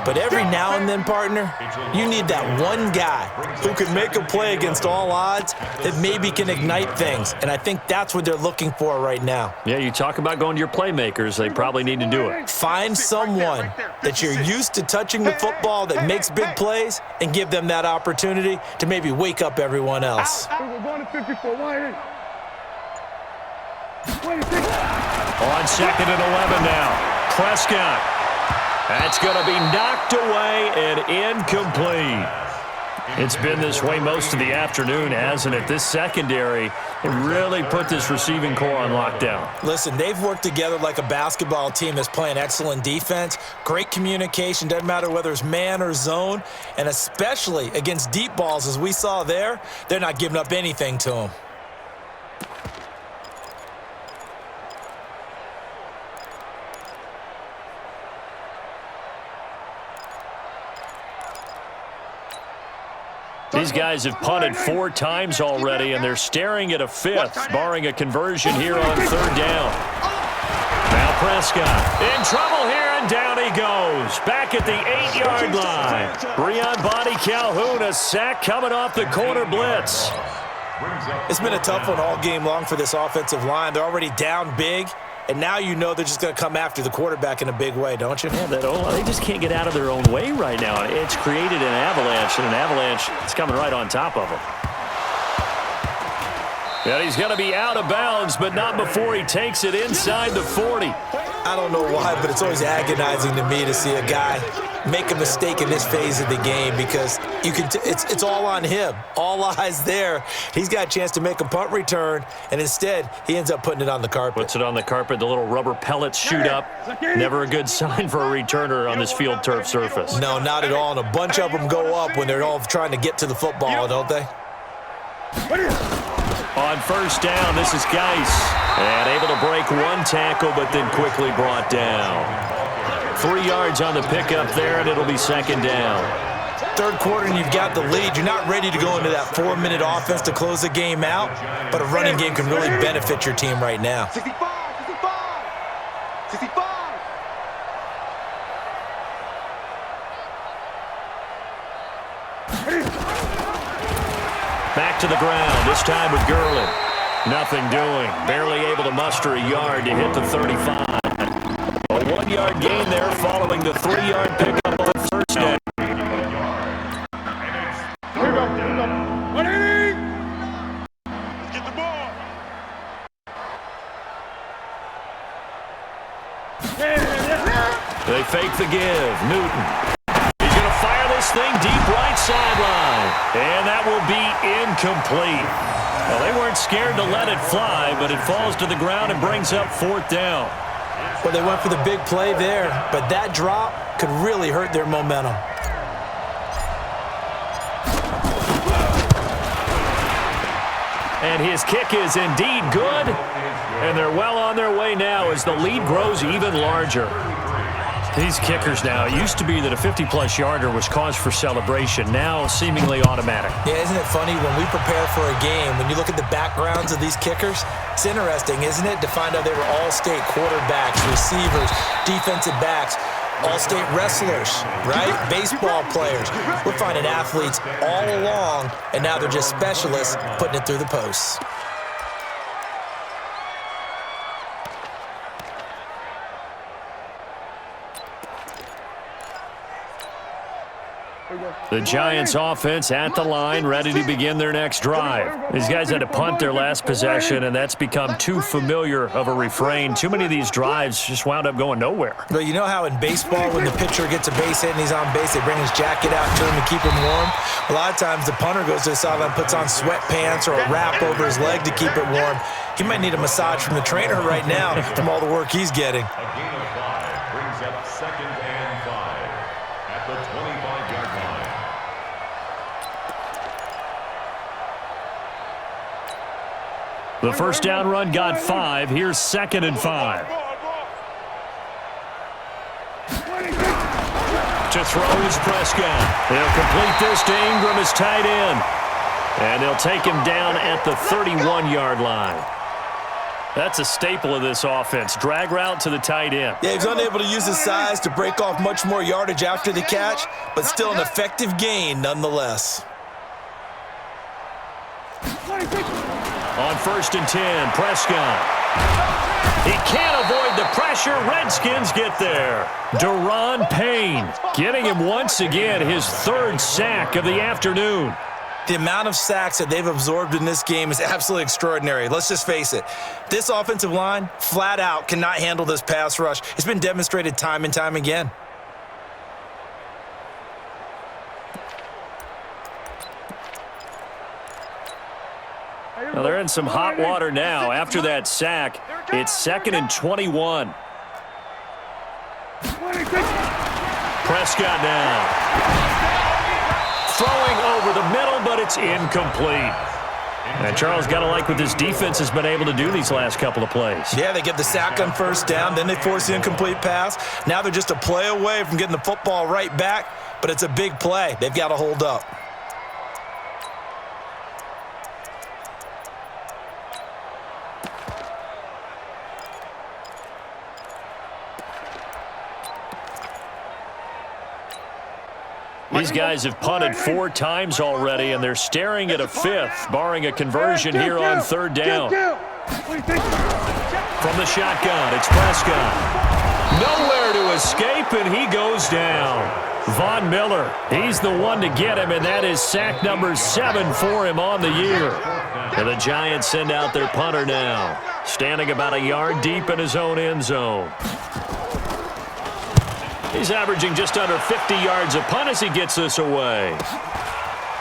But every now and then, partner, you need that one guy who can make a play against all odds that maybe can ignite things. And I think that's what they're looking for right now. Yeah, you talk about going to your playmakers. They probably need to do it. Find someone that you're used to touching the football that makes big plays and give them that opportunity to maybe wake up everyone else. We're going to 54. Wide in. On 2nd and 11 now. Prescott. That's going to be knocked away and incomplete. It's been this way most of the afternoon, hasn't it? This secondary really put this receiving core on lockdown. Listen, they've worked together like a basketball team that's playing excellent defense. Great communication, doesn't matter whether it's man or zone. And especially against deep balls, as we saw there, they're not giving up anything to them. These guys have punted 4 times already, and they're staring at a 5th, barring a conversion here on 3rd down. Now Prescott in trouble here, and down he goes. Back at the 8-yard line. Breon Body Calhoun, a sack coming off the corner blitz. It's been a tough one all game long for this offensive line. They're already down big, and now you know they're just going to come after the quarterback in a big way, don't you? Yeah, they just can't get out of their own way right now. It's created an avalanche, and an avalanche is coming right on top of them. And he's going to be out of bounds, but not before he takes it inside the 40. I don't know why, but it's always agonizing to me to see a guy make a mistake in this phase of the game, because you can it's all on him. All eyes there. He's got a chance to make a punt return, and instead he ends up putting it on the carpet. Puts it on the carpet. The little rubber pellets shoot up. Never a good sign for a returner on this field turf surface. No, not at all. And a bunch of them go up when they're all trying to get to the football, don't they? On 1st down, this is Geis. And able to break 1 tackle, but then quickly brought down. 3 yards on the pickup there, and it'll be 2nd down. 3rd quarter, and you've got the lead. You're not ready to go into that 4-minute offense to close the game out, but a running game can really benefit your team right now. 65, 65, 65. Back to the ground, this time with Gurley. Nothing doing. Barely able to muster a yard to hit the 35. A 1-yard gain there following the 3-yard pickup on 1st down. Here we go. Let's get the ball. They fake the give. Newton. He's going to fire this thing deep right sideline. And that will be incomplete. Well, they weren't scared to let it fly, but it falls to the ground and brings up 4th down. Well, they went for the big play there, but that drop could really hurt their momentum. And his kick is indeed good. And they're well on their way now as the lead grows even larger. These kickers now, it used to be that a 50-plus yarder was cause for celebration. Now seemingly automatic. Yeah, isn't it funny when we prepare for a game, when you look at the backgrounds of these kickers, it's interesting, isn't it, to find out they were all-state quarterbacks, receivers, defensive backs, all-state wrestlers, right? Baseball players. We're finding athletes all along, and now they're just specialists putting it through the posts. The Giants offense at the line, ready to begin their next drive. These guys had to punt their last possession, and that's become too familiar of a refrain. Too many of these drives just wound up going nowhere. But you know how in baseball, when the pitcher gets a base hit and he's on base, they bring his jacket out to him to keep him warm? A lot of times the punter goes to the sideline, puts on sweatpants or a wrap over his leg to keep it warm. He might need a massage from the trainer right now from all the work he's getting. A gain of 5 brings up 2nd and 5 at the 25-yard line. The first down run got 5. Here's 2nd and 5. To throw is Prescott. They'll complete this to Ingram as tight end. And they'll take him down at the 31-yard line. That's a staple of this offense. Drag route to the tight end. Yeah, he's unable to use his size to break off much more yardage after the catch, but still an effective gain nonetheless. On 1st and 10, Prescott. He can't avoid the pressure. Redskins get there. Daron Payne getting him once again his 3rd sack of the afternoon. The amount of sacks that they've absorbed in this game is absolutely extraordinary. Let's just face it. This offensive line, flat out, cannot handle this pass rush. It's been demonstrated time and time again. Well, they're in some hot water now. After that sack, it's 2nd and 21. Prescott now. Throwing over the middle, but it's incomplete. And Charles, got to like what this defense has been able to do these last couple of plays. Yeah, they get the sack on 1st down, then they force the incomplete pass. Now they're just a play away from getting the football right back, but it's a big play. They've got to hold up. These guys have punted 4 times already, and they're staring at a 5th, barring a conversion here on 3rd down. From the shotgun, it's Prescott. Nowhere to escape, and he goes down. Von Miller, he's the one to get him, and that is sack number 7 for him on the year. And the Giants send out their punter now, standing about a yard deep in his own end zone. He's averaging just under 50 yards a punt as he gets this away.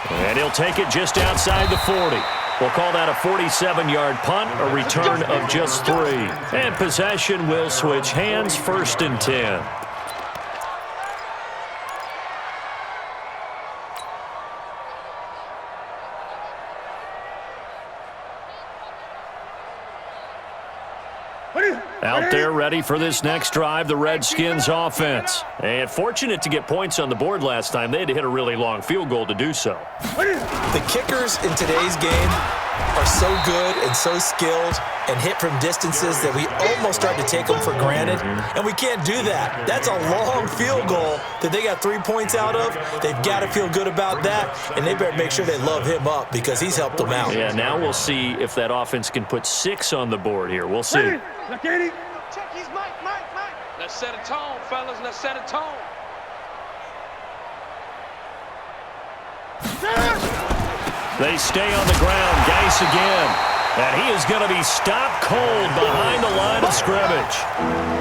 And he'll take it just outside the 40. We'll call that a 47-yard punt, a return of just 3. And possession will switch hands, 1st and 10. Out there ready for this next drive, the Redskins offense. And fortunate to get points on the board last time. They had to hit a really long field goal to do so. The kickers in today's game are so good and so skilled and hit from distances that we almost start to take them for granted. And we can't do that. That's a long field goal that they got 3 points out of. They've got to feel good about that, and they better make sure they love him up because he's helped them out. Yeah, now we'll see if that offense can put 6 on the board here. We'll see. Check his mic. Let's set a tone, fellas. Let's set a tone. They stay on the ground. Geis again. And he is going to be stopped cold behind the line of scrimmage.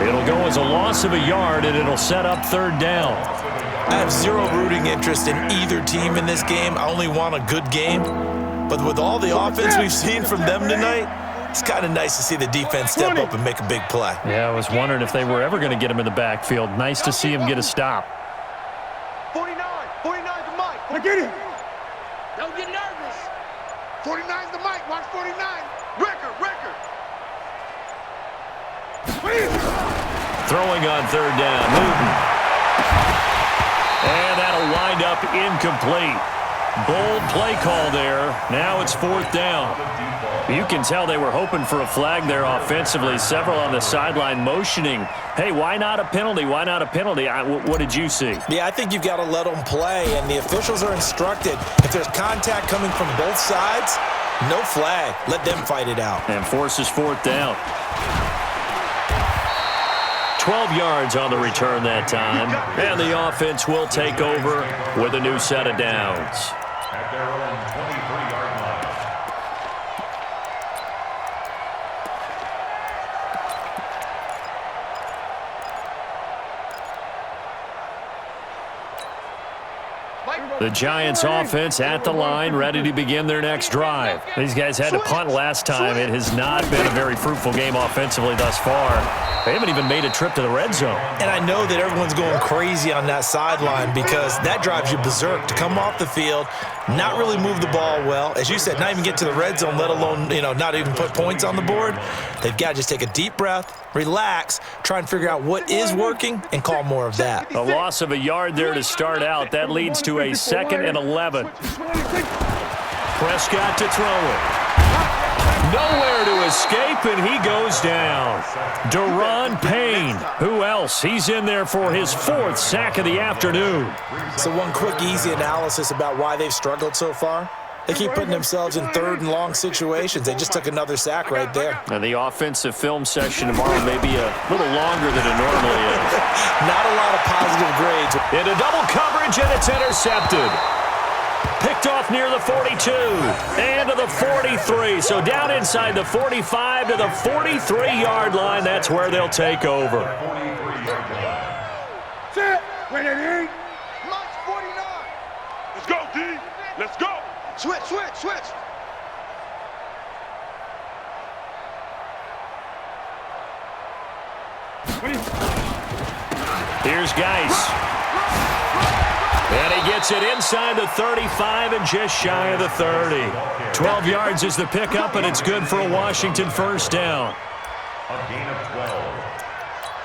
It'll go as a loss of a yard, and it'll set up 3rd down. I have zero rooting interest in either team in this game. I only want a good game. But with all the offense we've seen from them tonight, it's kind of nice to see the defense step up and make a big play. Yeah, I was wondering if they were ever going to get him in the backfield. Nice to see him get a stop. 49 to Mike. I get it. Don't get nervous. 49's the mic. Watch 49. Record. Throwing on third down, Newton. And that'll wind up incomplete. Bold play call there. Now it's fourth down. You can tell they were hoping for a flag there offensively. Several on the sideline motioning, hey, why not a penalty? Why not a penalty? What did you see? Yeah, I think you've got to let them play, and the officials are instructed. If there's contact coming from both sides, no flag. Let them fight it out. And forces fourth down. 12 yards on the return that time. And the offense will take over with a new set of downs. At their own 23-yard line. The Giants offense at the line, ready to begin their next drive. These guys had to punt last time. It has not been a very fruitful game offensively thus far. They haven't even made a trip to the red zone. And I know that everyone's going crazy on that sideline because that drives you berserk to come off the field, not really move the ball well. As you said, not even get to the red zone, let alone, not even put points on the board. They've got to just take a deep breath, relax, try and figure out what is working, and call more of that. A loss of a yard there to start out. That leads to a 2nd and 11. Prescott to throw it. Nowhere to escape, and he goes down. Deron Payne. Who else? He's in there for his 4th sack of the afternoon. So one quick, easy analysis about why they've struggled so far. They keep putting themselves in 3rd and long situations. They just took another sack right there. And the offensive film session tomorrow may be a little longer than it normally is. Not a lot of positive grades. Into double coverage, and it's intercepted. Picked off near the 42 and to the 43. So down inside the 45 to the 43-yard line. That's where they'll take over. Set. Ready. March 49. Let's go, D. Let's go. Switch. Here's Geis. And he gets it inside the 35 and just shy of the 30. 12 yards is the pickup, and it's good for a Washington first down. A gain of 12.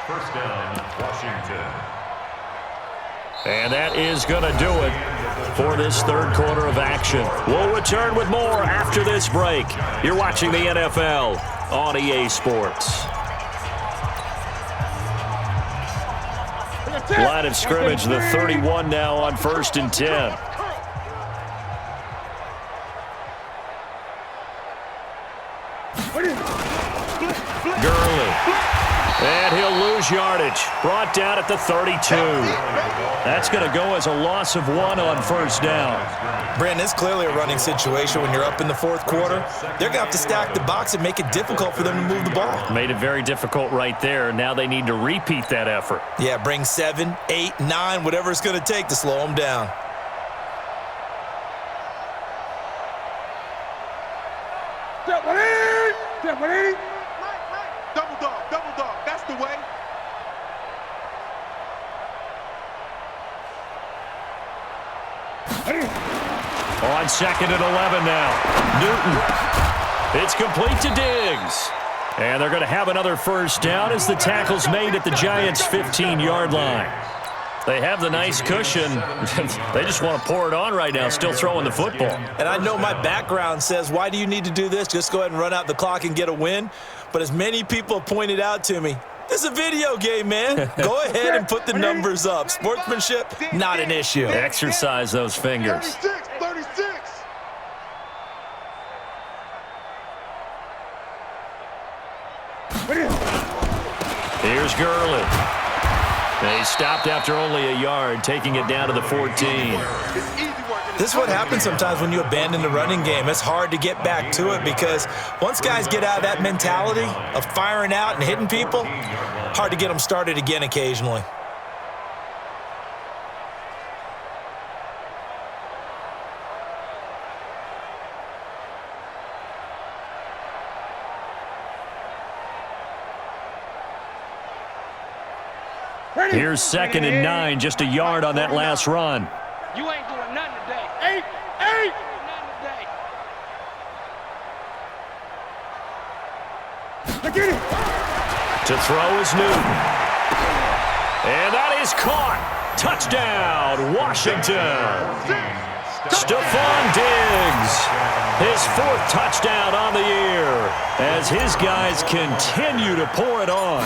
First down, Washington. And that is going to do it for this third quarter of action. We'll return with more after this break. You're watching the NFL on EA Sports. Line of scrimmage, the 31 now on 1st and 10. Gurley. And he'll lose yardage. Brought down at the 32. That's going to go as a loss of 1 on first down. Brandon, it's clearly a running situation when you're up in the 4th quarter. They're going to have to stack the box and make it difficult for them to move the ball. Made it very difficult right there. Now they need to repeat that effort. Yeah, bring 7, 8, 9, whatever it's going to take to slow them down. Step ready. Double dog. That's the way. On 2nd and 11 now. Newton. It's complete to Diggs. And they're going to have another first down as the tackle's made at the Giants' 15-yard line. They have the nice cushion. They just want to pour it on right now, still throwing the football. And I know my background says, why do you need to do this? Just go ahead and run out the clock and get a win. But as many people have pointed out to me, this is a video game, man. Go ahead and put the numbers up. Sportsmanship, not an issue. Exercise those fingers. 36. Here's Gurley. They stopped after only a yard, taking it down to the 14. This is what happens sometimes when you abandon the running game. It's hard to get back to it because once guys get out of that mentality of firing out and hitting people, hard to get them started again occasionally. Here's 2nd and 9, just a yard on that last run. You ain't doing nothing today. 8. Nothing today. To throw is Newton. And that is caught. Touchdown, Washington. Stephon Diggs, his 4th touchdown on the year as his guys continue to pour it on.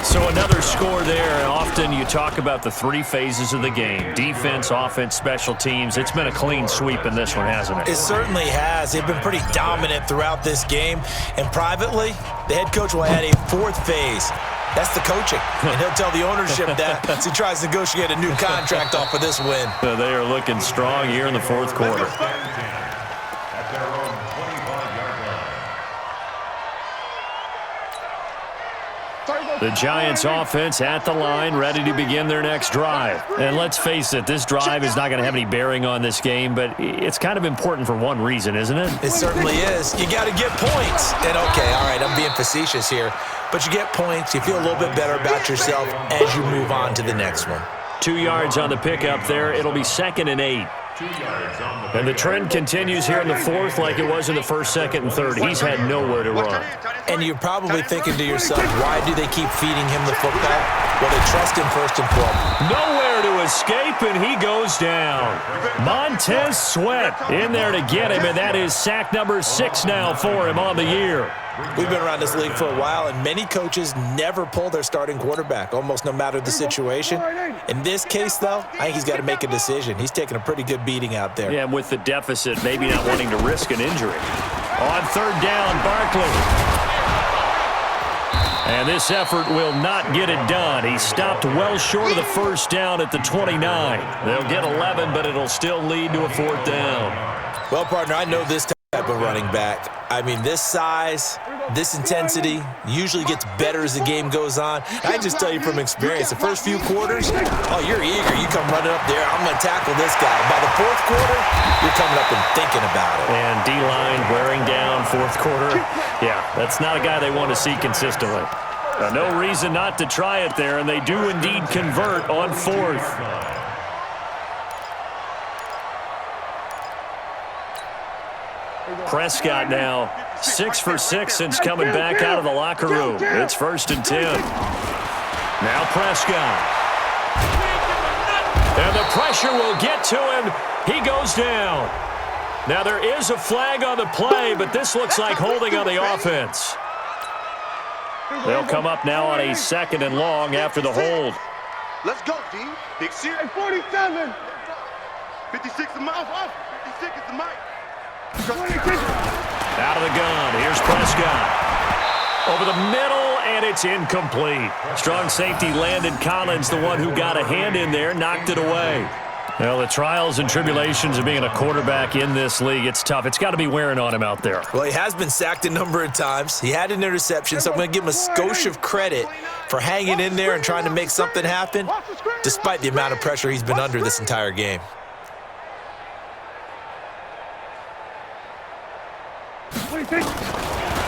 So another score there. Often you talk about the 3 phases of the game: defense, offense, special teams. It's been a clean sweep in this one, hasn't it? It certainly has. They've been pretty dominant throughout this game. And privately, the head coach will add a 4th phase. That's the coaching. And he'll tell the ownership that as he tries to negotiate a new contract off of this win. They are looking strong here in the 4th quarter. At their own 25-yard line. The Giants offense at the line, ready to begin their next drive. And let's face it, this drive is not going to have any bearing on this game, but it's kind of important for one reason, isn't it? It certainly is. You got to get points. And okay, all right, I'm being facetious here, but you get points, you feel a little bit better about yourself as you move on to the next one. 2 yards on the pickup there. It'll be 2nd and 8. 2 yards on the And the trend continues here in the 4th like it was in the 1st, 2nd, and 3rd. He's had nowhere to run. And you're probably thinking to yourself, why do they keep feeding him the football? Well, they trust him first and foremost. Nowhere to escape, and he goes down. Montez Sweat in there to get him, and that is sack number 6 now for him on the year. We've been around this league for a while, and many coaches never pull their starting quarterback, almost no matter the situation. In this case, though, I think he's got to make a decision. He's taking a pretty good beating out there. Yeah, and with the deficit, maybe not wanting to risk an injury. On 3rd down, Barkley. And this effort will not get it done. He stopped well short of the 1st down at the 29. They'll get 11, but it'll still lead to a 4th down. Well, partner, I know this type of running back. I mean, this size, this intensity usually gets better as the game goes on. I just tell you from experience, the first few quarters, oh, you're eager. You come running up there, I'm going to tackle this guy. By the 4th quarter, you're coming up and thinking about it. And D-line wearing down 4th quarter. Yeah, that's not a guy they want to see consistently. No reason not to try it there, and they do indeed convert on 4th. Prescott now 6 for 6 since coming back out of the locker room. It's 1st and 10. Now Prescott. And the pressure will get to him. He goes down. Now there is a flag on the play, but this looks like holding on the offense. They'll come up now on a 2nd and long after the hold. Let's go, D. Big C. 47. 56 the mouth. 56 is the mic. Out of the gun. Here's Prescott. Over the middle, and it's incomplete. Strong safety Landon Collins, the one who got a hand in there, knocked it away. Well, the trials and tribulations of being a quarterback in this league, it's tough. It's got to be wearing on him out there. Well, he has been sacked a number of times. He had an interception, so I'm going to give him a skosh of credit for hanging in there and trying to make something happen, despite the amount of pressure he's been under this entire game.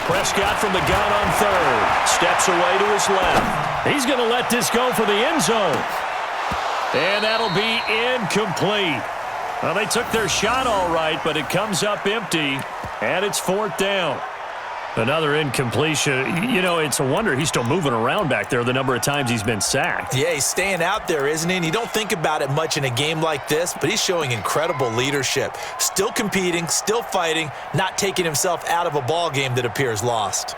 Prescott from the gun on 3rd. Steps away to his left. He's going to let this go for the end zone. And that'll be incomplete. Well, they took their shot all right, but it comes up empty, and it's 4th down. Another incompletion. You know, it's a wonder he's still moving around back there the number of times he's been sacked. Yeah, he's staying out there, isn't he? And you don't think about it much in a game like this, but he's showing incredible leadership. Still competing, still fighting, not taking himself out of a ball game that appears lost.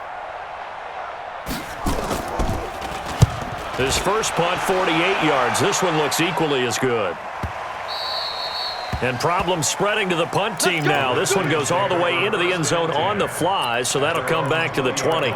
His first punt, 48 yards. This one looks equally as good. And problems spreading to the punt team now. This one goes all the way into the end zone on the fly, so that'll come back to the 20.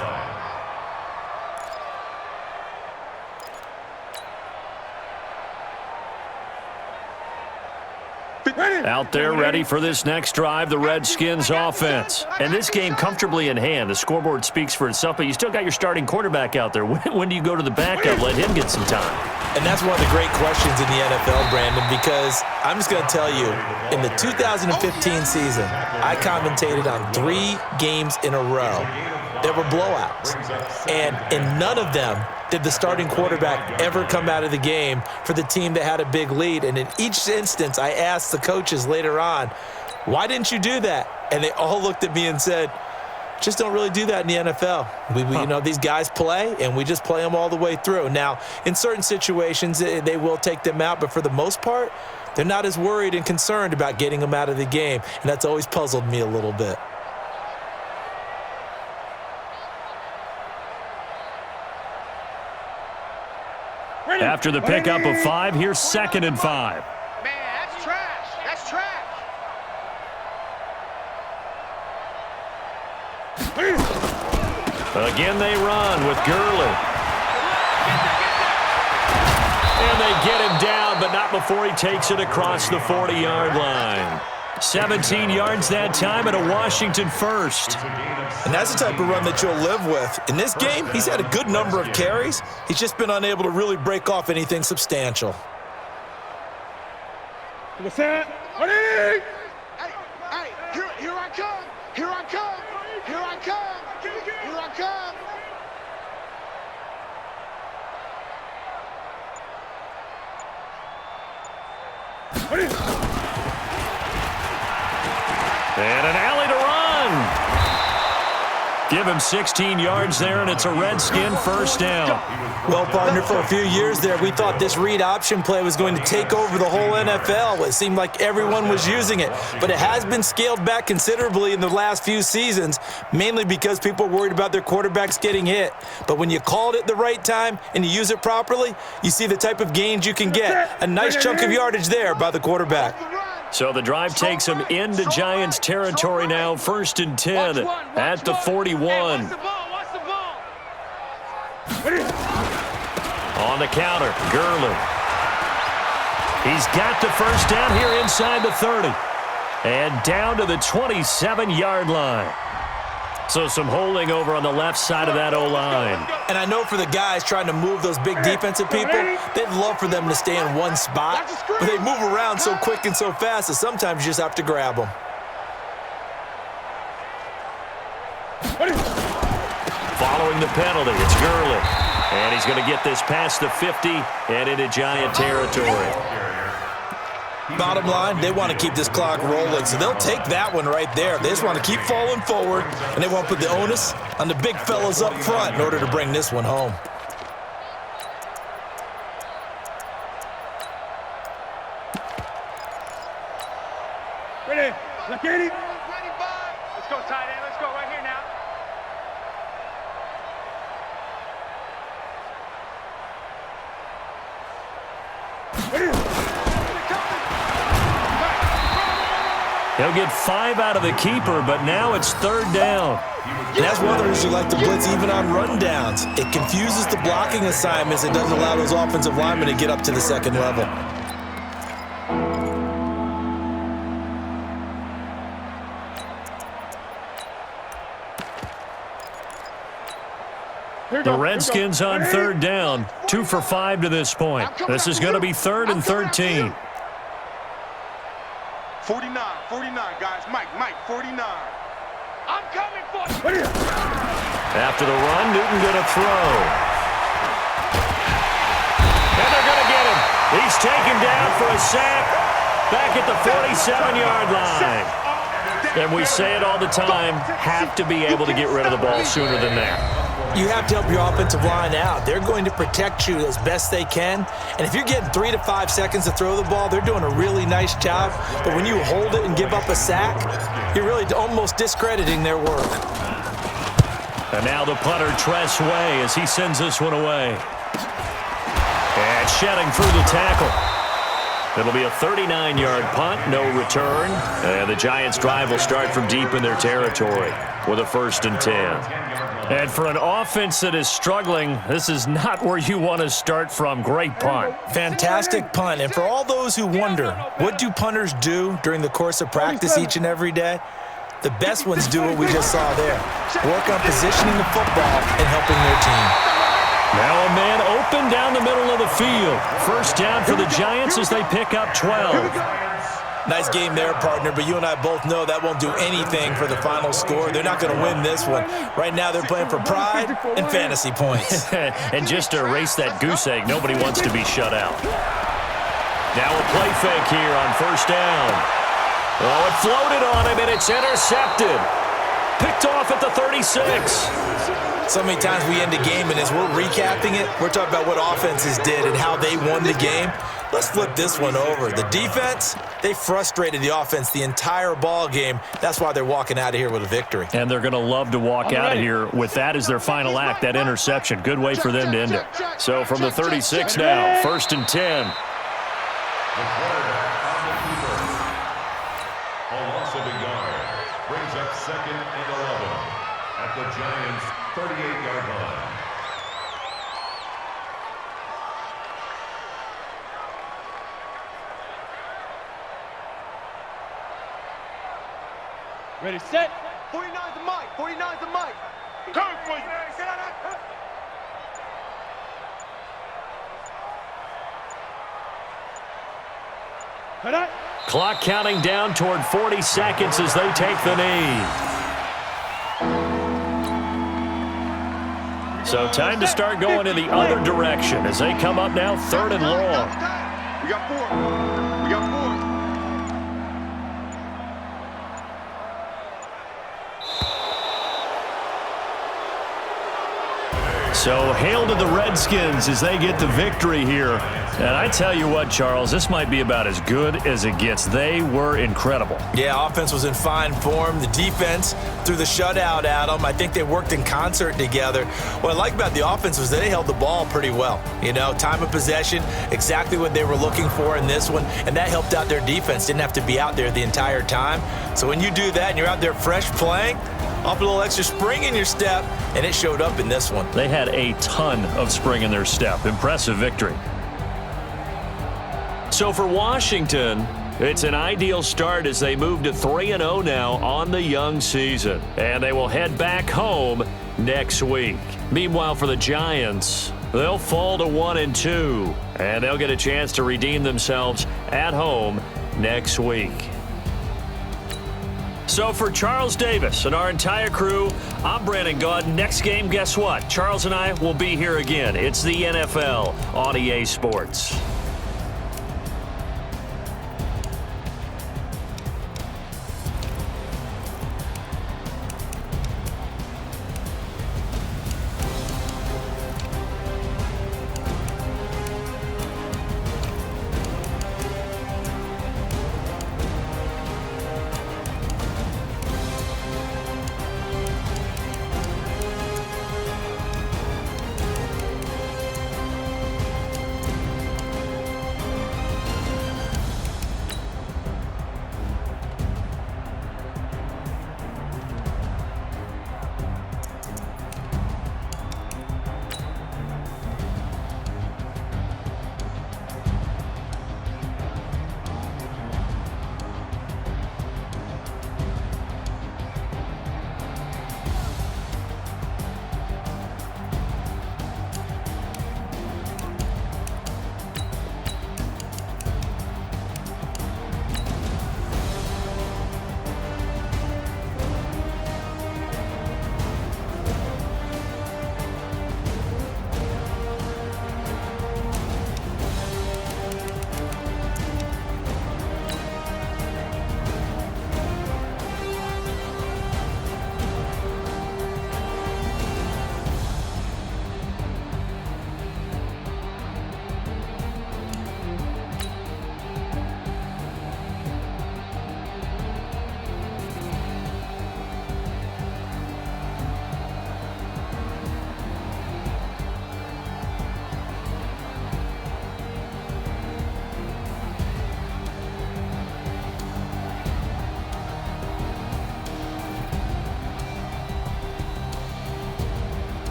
Out there ready for this next drive, the Redskins offense. And this game comfortably in hand. The scoreboard speaks for itself, but you still got your starting quarterback out there. When do you go to the backup? Let him get some time. And that's one of the great questions in the NFL, Brandon, because I'm just going to tell you, in the 2015 season, I commentated on 3 games in a row. There were blowouts. And in none of them did the starting quarterback ever come out of the game for the team that had a big lead. And in each instance, I asked the coaches later on, why didn't you do that? And they all looked at me and said, Just don't really do that in the NFL. You know, these guys play, and we just play them all the way through. Now, in certain situations, they will take them out, but for the most part, they're not as worried and concerned about getting them out of the game, and that's always puzzled me a little bit. After the pickup of 5, here's 2nd and 5. Man, that's trash. That's trash. Again they run with Gurley. And they get him down, but not before he takes it across the 40-yard line. 17 yards that time and a Washington first. And that's the type of run that you'll live with. In this game, he's had a good number of carries. He's just been unable to really break off anything substantial. Hey, here I come. Here I come. Here I come. Here I come. And an alley to run. Give him 16 yards there, and it's a Redskin first down. Well, partner, for a few years there, we thought this read option play was going to take over the whole NFL. It seemed like everyone was using it, but it has been scaled back considerably in the last few seasons, mainly because people are worried about their quarterbacks getting hit. But when you call it at the right time and you use it properly, you see the type of gains you can get. A nice chunk of yardage there by the quarterback. So the drive takes him into Giants territory now, 1st and 10 at the 41. On the counter, Gurley. He's got the first down here inside the 30. And down to the 27-yard line. So some holding over on the left side of that O-line. And I know for the guys trying to move those big defensive people, they'd love for them to stay in one spot, but they move around so quick and so fast that sometimes you just have to grab them. Following the penalty, it's Gurley. And he's going to get this past the 50 and into Giant territory. Bottom line, they want to keep this clock rolling, so they'll take that one right there. They just want to keep falling forward, and they want to put the onus on the big fellas up front in order to bring this one home. Ready? Let's get it. Let's go, tight end. Let's go right here now. He'll get 5 out of the keeper, but now it's 3rd down. And that's one of the reasons you like to blitz even on rundowns. It confuses the blocking assignments. It doesn't allow those offensive linemen to get up to the second level. The Redskins on 3rd down, 2 for 5 to this point. This is going to be 3rd and 13. 49, guys. Mike, 49. I'm coming for you. After the run, Newton going to throw. And they're going to get him. He's taken down for a sack back at the 47-yard line. And we say it all the time, have to be able to get rid of the ball sooner than that. You have to help your offensive line out. They're going to protect you as best they can. And if you're getting 3 to 5 seconds to throw the ball, they're doing a really nice job. But when you hold it and give up a sack, you're really almost discrediting their work. And now the punter, Tress Way, as he sends this one away. And shedding through the tackle. It'll be a 39-yard punt, no return. And the Giants' drive will start from deep in their territory with a 1st and 10. And for an offense that is struggling, this is not where you want to start from. Great punt. Fantastic punt. And for all those who wonder, what do punters do during the course of practice each and every day? The best ones do what we just saw there. Work on positioning the football and helping their team. Now a man open down the middle of the field. First down for the Giants as they pick up 12. Nice game there, partner, but you and I both know that won't do anything for the final score. They're not going to win this one. Right now they're playing for pride and fantasy points. And just to erase that goose egg, nobody wants to be shut out. Now a play fake here on 1st down. Oh, it floated on him, and it's intercepted. Picked off at the 36. So many times we end a game, and as we're recapping it, we're talking about what offenses did and how they won the game. Let's flip this one over. The defense, they frustrated the offense the entire ball game. That's why they're walking out of here with a victory. And they're going to love to walk out of here with that as their final act, that interception. Good way for them to end it. So from the 36 now, 1st and 10. The quarterback on the keeper. A loss of a yard. Brings up 2nd and 11 at the Giants' 38-yard line. Ready, set. 49's the mic. 49's the mic. Come, boys. Get out of that. Clock counting down toward 40 seconds as they take the knee. So time to start going in the other direction as they come up now 3rd and long. We got 4. We got 4. So hail to the Redskins as they get the victory here. And I tell you what, Charles, this might be about as good as it gets. They were incredible. Yeah, offense was in fine form. The defense threw the shutout at them. I think they worked in concert together. What I like about the offense was that they held the ball pretty well. You know, time of possession, exactly what they were looking for in this one, and that helped out their defense. Didn't have to be out there the entire time. So when you do that and you're out there fresh playing, up a little extra spring in your step, and it showed up in this one. They had a ton of spring in their step. Impressive victory. So for Washington, it's an ideal start as they move to 3-0 now on the young season. And they will head back home next week. Meanwhile, for the Giants, they'll fall to 1-2. And they'll get a chance to redeem themselves at home next week. So for Charles Davis and our entire crew, I'm Brandon Gaudin. Next game, guess what? Charles and I will be here again. It's the NFL on EA Sports.